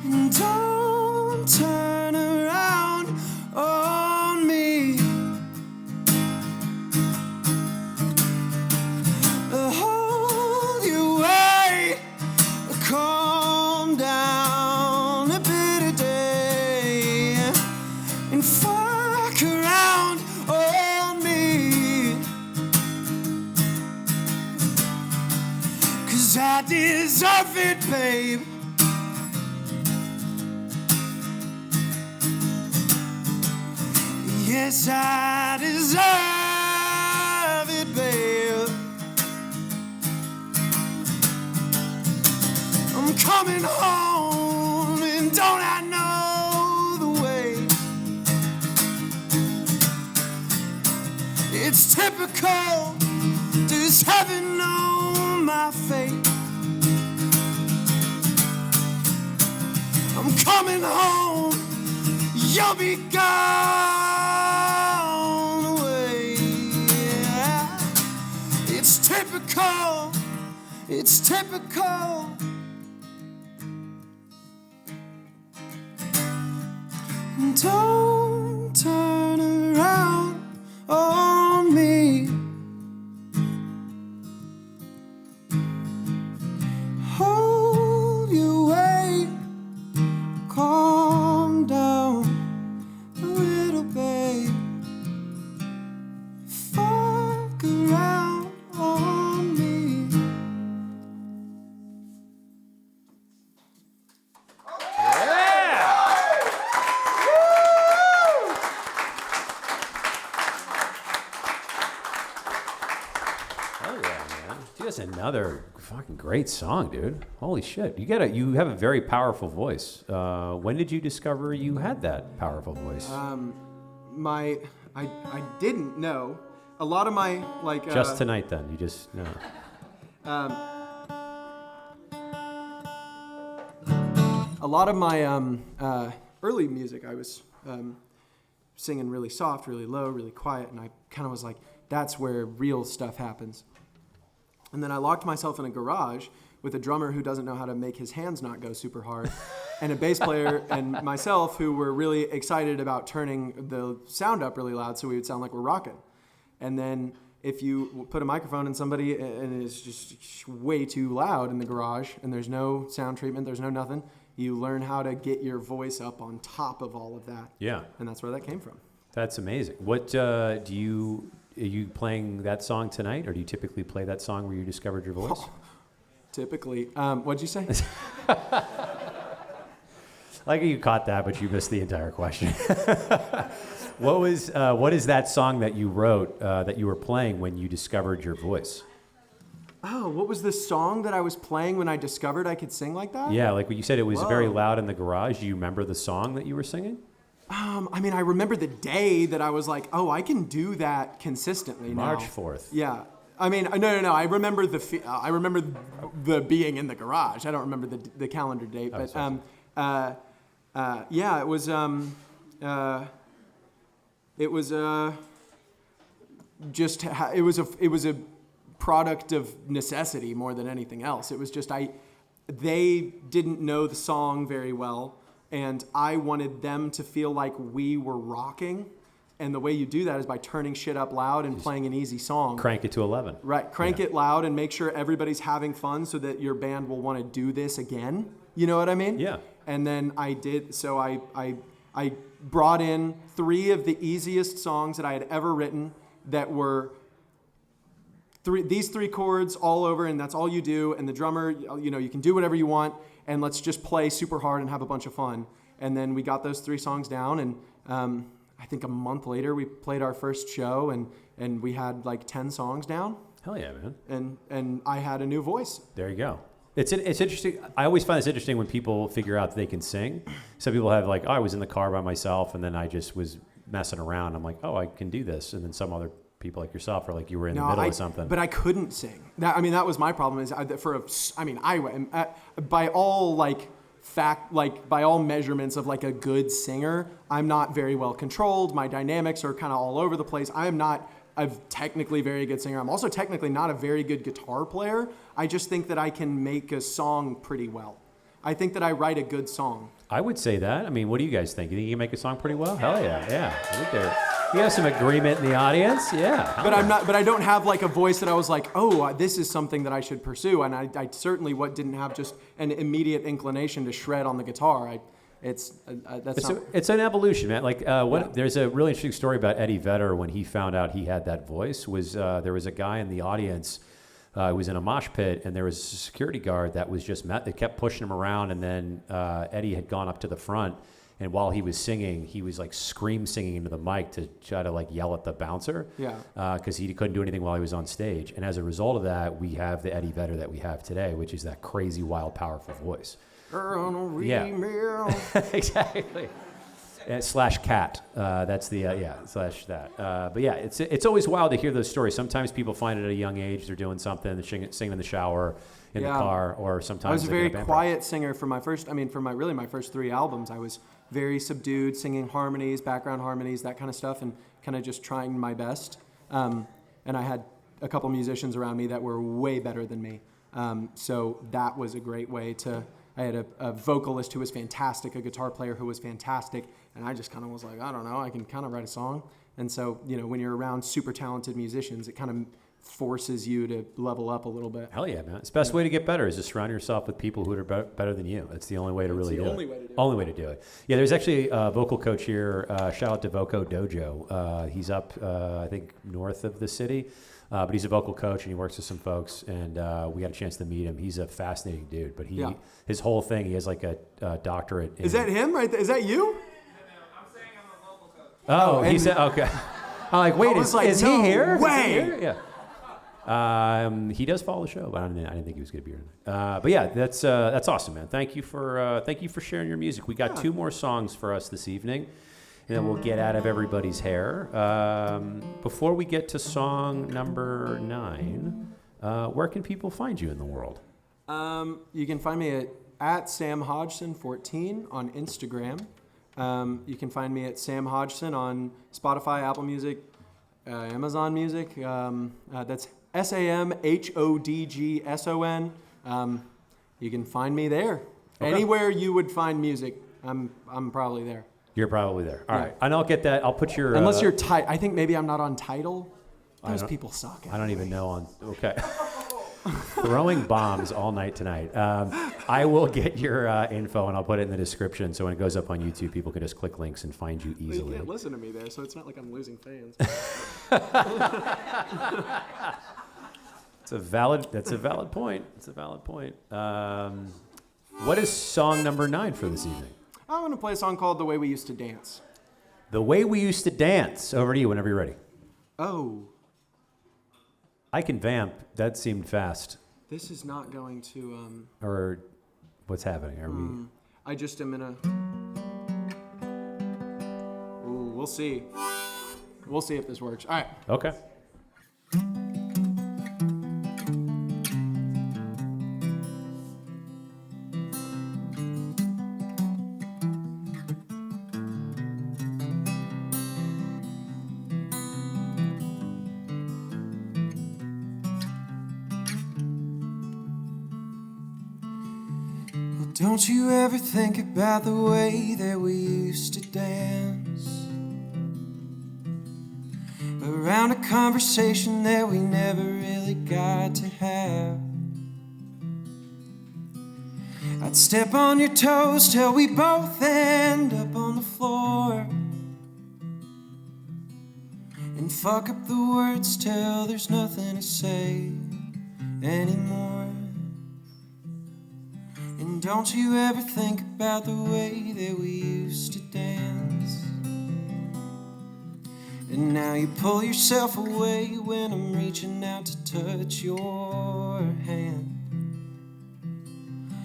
And don't turn around on me. Hold your way, calm down a bit a day, and fuck around on me, 'cause I deserve it, babe. Yes, I deserve it, babe. I'm coming home, and don't I know the way? It's typical, just having known my fate. I'm coming home, you'll be gone away. It's typical, it's typical. Don't turn around on me. Hold your weight, calm down a little, babe. Fuck around on me. Hell yeah, man. Dude, that's another fucking great song, dude. Holy shit. You have a very powerful voice. When did you discover you had that powerful voice? I didn't know. A lot of my Just tonight then. You just no. A lot of my early music, I was singing really soft, really low, really quiet, and I kind of was like, that's where real stuff happens. And then I locked myself in a garage with a drummer who doesn't know how to make his hands not go super hard, and a bass player and myself who were really excited about turning the sound up really loud so we would sound like we're rocking. And then if you put a microphone in somebody and it's just way too loud in the garage and there's no sound treatment, there's no nothing, you learn how to get your voice up on top of all of that. Yeah. And that's where that came from. That's amazing. What are you playing that song tonight, or do you typically play that song where you discovered your voice? Oh, typically. What'd you say? Like you caught that, but you missed the entire question. What is that song that you wrote that you were playing when you discovered your voice? Oh, what was the song that I was playing when I discovered I could sing like that? Yeah, like what you said, it was Whoa. very loud in the garage. Do you remember the song that you were singing? I mean, I remember the day that I was like, oh, I can do that consistently now. March 4th. Yeah. I mean, no. I remember I remember the being in the garage. I don't remember the calendar date, but yeah, it was it was a product of necessity more than anything else. It was just they didn't know the song very well, and I wanted them to feel like we were rocking. And the way you do that is by turning shit up loud and playing an easy song. Crank it to 11. Right. Crank it loud and make sure everybody's having fun so that your band will want to do this again. You know what I mean? Yeah. And then I did. So I brought in 3 of the easiest songs that I had ever written that were these 3 chords all over, and that's all you do. And the drummer, you can do whatever you want, and let's just play super hard and have a bunch of fun. And then we got those 3 songs down, and I think a month later we played our first show, and we had like 10 songs down. Hell yeah, man. And I had a new voice. There you go. It's interesting. I always find this interesting when people figure out that they can sing. Some people have like, oh, I was in the car by myself, and then I just was messing around. I'm like, oh, I can do this. And then some other people like yourself are like, you were in the middle of something. But I couldn't sing. That was my problem. By all by all measurements of like a good singer, I'm not very well controlled. My dynamics are kind of all over the place. I'm not a technically very good singer. I'm also technically not a very good guitar player. I just think that I can make a song pretty well. I think that I write a good song. I would say that. I mean, what do you guys think? You think you can make a song pretty well? Hell yeah, yeah. I think you have some agreement in the audience, yeah. But I don't have like a voice that I was like, oh, this is something that I should pursue. And I certainly didn't have just an immediate inclination to shred on the guitar. It's an evolution, man. Like there's a really interesting story about Eddie Vedder when he found out he had that voice. There was a guy in the audience who was in a mosh pit, and there was a security guard that was that kept pushing him around, and then Eddie had gone up to the front. And while he was singing, he was like singing into the mic to try to like yell at the bouncer. Yeah. Because he couldn't do anything while he was on stage. And as a result of that, we have the Eddie Vedder that we have today, which is that crazy, wild, powerful voice. Yeah. Exactly. Slash cat. That's the slash that. But yeah, it's always wild to hear those stories. Sometimes people find it at a young age. They're doing something, they're singing in the shower, in the car, or sometimes I was a very quiet singer for my first 3 albums. I was very subdued, singing harmonies, background harmonies, that kind of stuff, and kind of just trying my best. And I had a couple musicians around me that were way better than me. So that was a great way to... I had a vocalist who was fantastic, a guitar player who was fantastic, and I just kind of was like, I don't know, I can kind of write a song. And so, when you're around super talented musicians, it kind of forces you to level up a little bit. Hell yeah, man. It's the best way to get better is to surround yourself with people who are better than you. That's the only way to really do it. Only way to do it. Yeah, there's actually a vocal coach here. Shout out to Voco Dojo. He's up, I think, north of the city. But he's a vocal coach, and he works with some folks, and we got a chance to meet him. He's a fascinating dude, but his whole thing, he has like a doctorate. Is that him right there? Is that you? I'm saying I'm a vocal coach. Oh, he said, okay. I'm like, wait, is he here? Way. Is he here? Yeah. He does follow the show, but I didn't think he was going to be here tonight. But yeah, that's awesome, man. Thank you for sharing your music. We got 2 more songs for us this evening, and then we'll get out of everybody's hair. Before we get to song number 9, where can people find you in the world? You can find me at Sam Hodgson 14 on Instagram. You can find me at Sam Hodgson on Spotify, Apple Music, Amazon Music. That's SamHodgson. You can find me there. Okay. Anywhere you would find music, I'm probably there. You're probably there. All right. And I'll get that. I'll put your... Unless you're I think maybe I'm not on Tidal. Those people suck. I don't even know on... Okay. Throwing bombs all night tonight. I will get your info, and I'll put it in the description, so when it goes up on YouTube, people can just click links and find you easily. Well, you can't listen to me there, so it's not like I'm losing fans. That's a valid point. It's a valid point. What is song number 9 for this evening? I'm going to play a song called The Way We Used to Dance. The Way We Used to Dance. Over to you whenever you're ready. Oh. I can vamp. That seemed fast. This is not going to. Or what's happening? Are we? I just am in a. Ooh, we'll see. We'll see if this works. All right. Okay. Don't you ever think about the way that we used to dance around a conversation that we never really got to have? I'd step on your toes till we both end up on the floor and fuck up the words till there's nothing to say anymore. And don't you ever think about the way that we used to dance. And now you pull yourself away when I'm reaching out to touch your hand.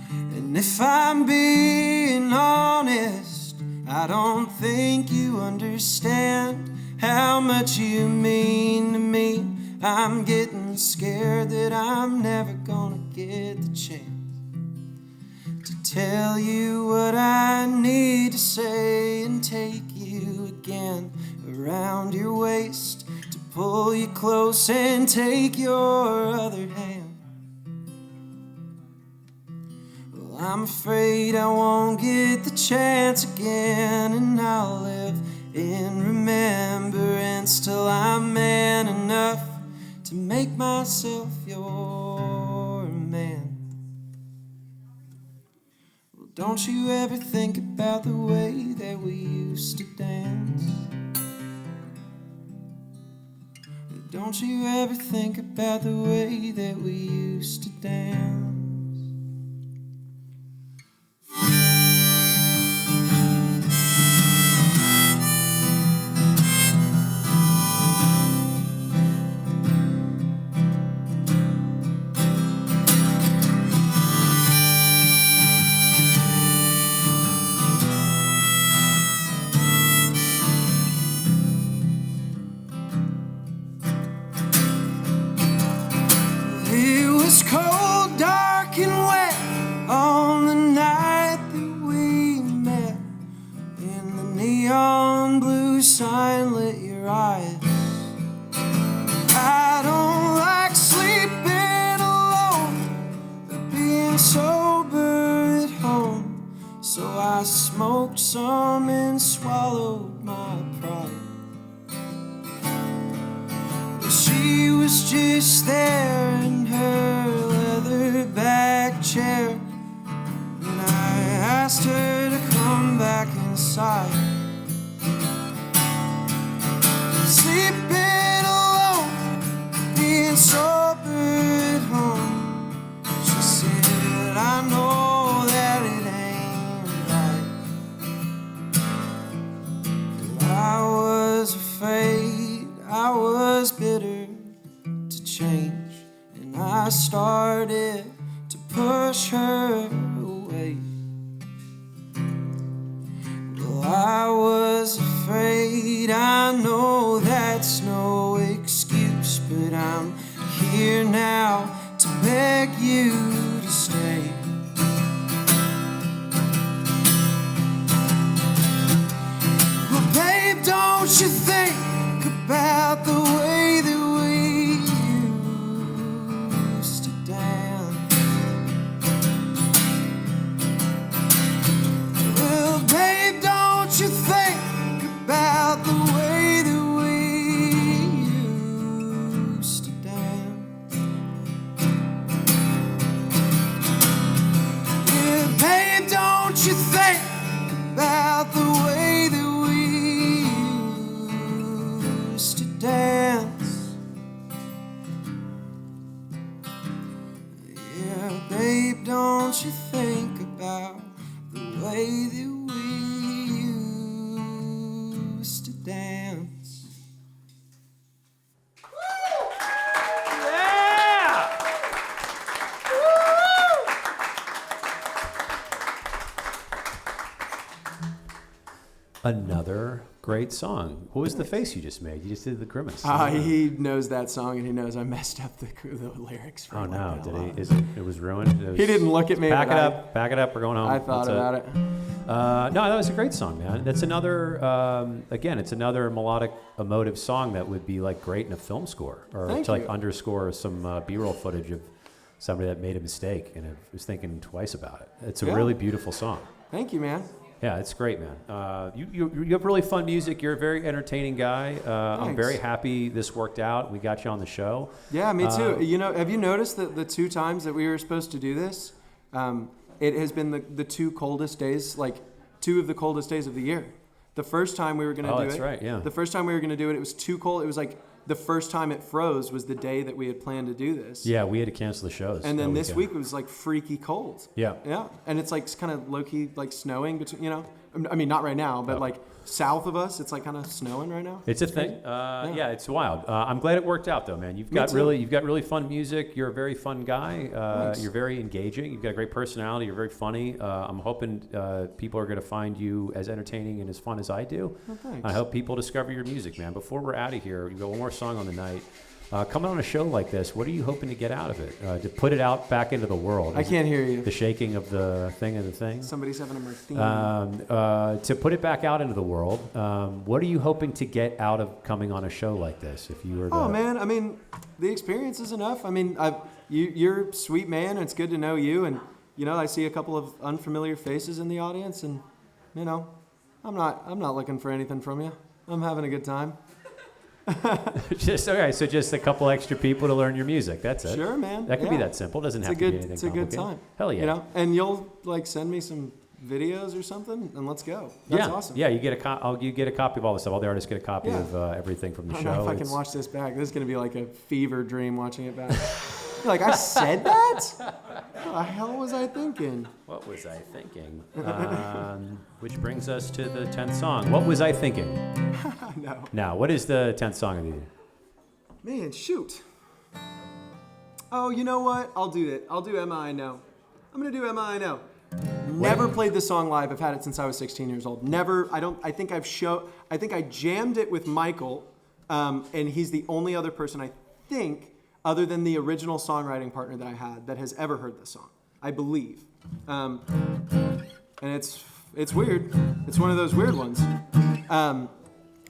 And if I'm being honest, I don't think you understand how much you mean to me. I'm getting scared that I'm never gonna get the chance tell you what I need to say and take you again around your waist to pull you close and take your other hand. Well, I'm afraid I won't get the chance again, and I'll live in remembrance till I'm man enough to make myself your man. Don't you ever think about the way that we used to dance? Don't you ever think about the way that we used to dance? Cold, dark, and wet on the night that we met. In the neon blue sign lit your eyes. I don't like sleeping alone, but being sober at home. So I smoked some and swallowed my pride. But she was just there in her back chair, and I asked her to come back inside. Sleeping alone, being sober at home. She said, I know that it ain't right. And I was afraid, I was bitter to change, and I started push her away. Well, I was afraid, I know that's no excuse, but I'm here now to beg you to stay. Well, babe, don't you think about the way that we used to dance? Babe, don't you think about the way that we used to dance? Yeah, babe, don't you think about the way that we used to dance? Yeah, babe, don't you think about the way that we used to dance? Yeah! Another great song. What was the face you just made? You just did the grimace. He knows that song, and he knows I messed up the lyrics. For Oh him no! like that Did a he? lot. Is it? It was ruined. It was, He didn't look at me. Back it but up. Back it up. We're going home. I thought That's about it. No, that was a great song, man. That's another. Again, it's another melodic, emotive song that would be like great in a film score, or Thank to like you. underscore some B-roll footage of somebody that made a mistake and was thinking twice about it. It's a Yeah. really beautiful song. Thank you, man. Yeah, it's great, man. You have really fun music. You're a very entertaining guy. I'm Thanks. very happy this worked out. We got you on the show. Yeah, me too. Have you noticed that the 2 times that we were supposed to do this, it has been the 2 coldest days, like 2 of the coldest days of the year. The first time we were going to do it. Oh, that's right, yeah. The first time we were going to do it, it was too cold. It was like the first time it froze was the day that we had planned to do this. Yeah, we had to cancel the shows. And then that this weekend. week it was like freaky cold. Yeah. Yeah. And it's like kind of low key like snowing between, I mean, not right now, but like south of us, it's like kind of snowing right now. It's a thing. Yeah, it's wild. I'm glad it worked out though, man. You've Me got too. really fun music. You're a very fun guy. Thanks. You're very engaging. You've got a great personality. You're very funny. I'm hoping people are going to find you as entertaining and as fun as I do. Oh, thanks. I hope people discover your music, man. Before we're out of here, we've got one more song on the night. Coming on a show like this, what are you hoping to get out of it? To put it out back into the world? I Is it can't hear you. The shaking of the thing? Somebody's having a martini. To put it back out into the world, what are you hoping to get out of coming on a show like this? If you were to, Oh man, I mean, the experience is enough. I mean, you're a sweet man, and it's good to know you. And I see a couple of unfamiliar faces in the audience, and I'm not looking for anything from you. I'm having a good time. so just a couple extra people to learn your music. That's it. Sure, man. That could be Yeah. that simple. Doesn't It's have a to be good, anything it's a good complicated. time. Hell yeah. And you'll like send me some videos or something, and let's go. That's awesome. Yeah, you get a copy of all the stuff. All the artists get a copy Yeah. of everything from the I don't show. know if I can It's- watch this back. This is gonna be like a fever dream watching it back. Like, I said that? What the hell was I thinking? What was I thinking? Which brings us to the 10th song. What was I thinking? No. Now, what is the 10th song of the year? Man, shoot. Oh, you know what? I'll do it. I'll do Emma I Know. I'm gonna do Emma I Know. Never played this song live. I've had it since I was 16 years old. Never. I think I jammed it with Michael, and he's the only other person I think, other than the original songwriting partner that I had, that has ever heard this song. I believe. And it's weird. It's one of those weird ones.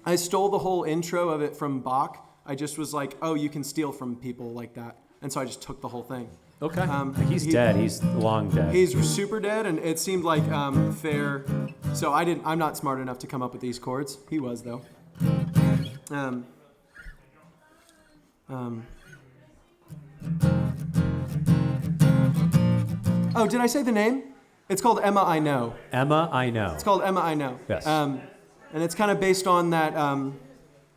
I stole the whole intro of it from Bach. I just was like, oh, you can steal from people like that. And so I just took the whole thing. Okay. He's dead. He's long dead. He's super dead, and it seemed like fair. So I'm not smart enough to come up with these chords. He was, though. Oh, did I say the name? It's called Emma I Know. Emma I Know. It's called Emma I Know. Yes. And it's kind of based on that.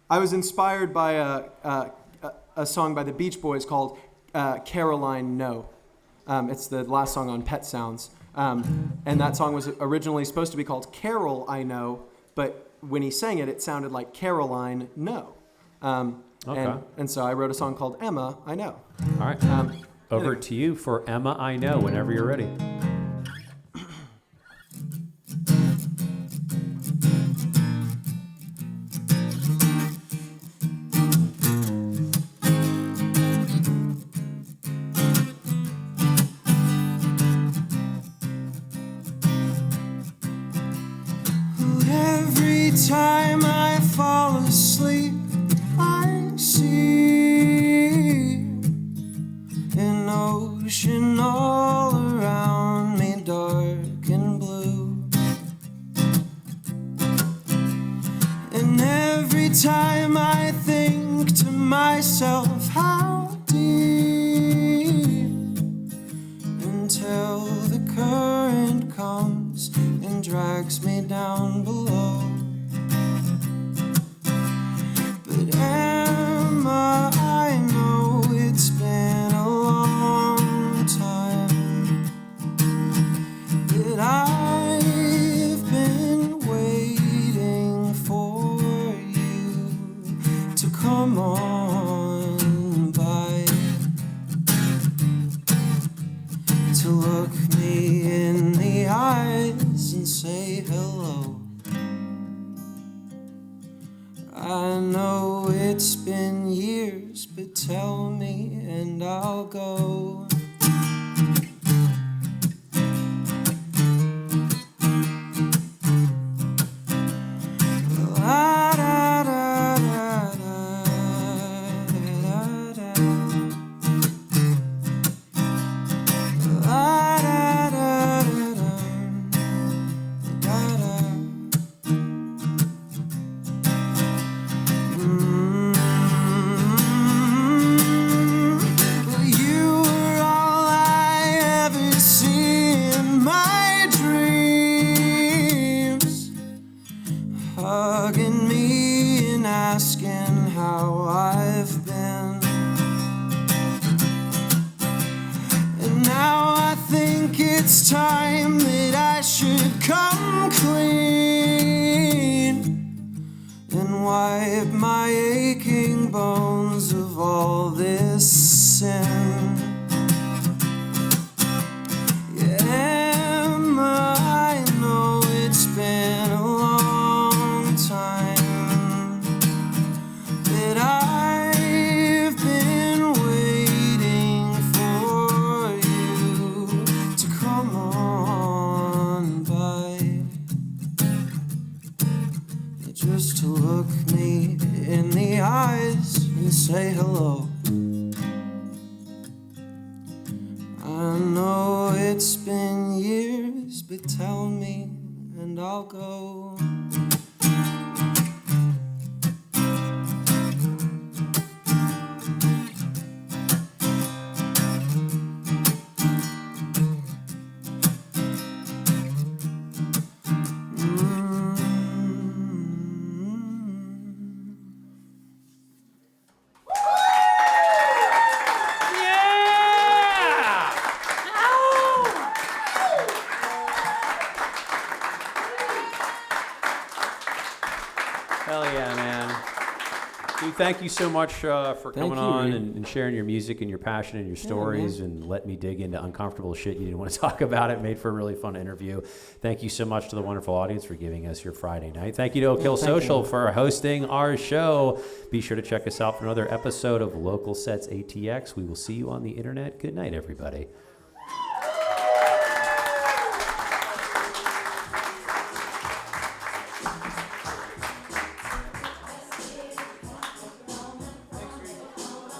I was inspired by a song by the Beach Boys called Caroline No. It's the last song on Pet Sounds. And that song was originally supposed to be called Carol I Know, but when he sang it, it sounded like Caroline No. Okay. And so I wrote a song called Emma I Know. All right. Over anyway. to you for Emma I Know whenever you're ready. Every time I fall asleep, I see an ocean all around me, dark and blue. And every time I think to myself, how deep, until the current comes and drags me down below. But Emma, I know it's been a long time that I've been waiting for you to come on by, to look me in the eyes and say hello. it's been years, but tell me and I'll go. Hugging me and asking how I've been. And now I think it's time that I should come clean and wipe my aching bones of all this sin. Yeah, Emma, I know it's been a long time that I've been waiting for you to come on by, just to look me in the eyes and say hello. I know it's been years, but tell me and I'll go. Hell yeah, man. Dude, thank you so much for coming you, on Reed. and sharing your music and your passion and your stories and let me dig into uncomfortable shit you didn't want to talk about. It made for a really fun interview. Thank you so much to the wonderful audience for giving us your Friday night. Thank you to Oak Hill Social for hosting our show. Be sure to check us out for another episode of Local Sets ATX. We will see you on the internet. Good night, everybody.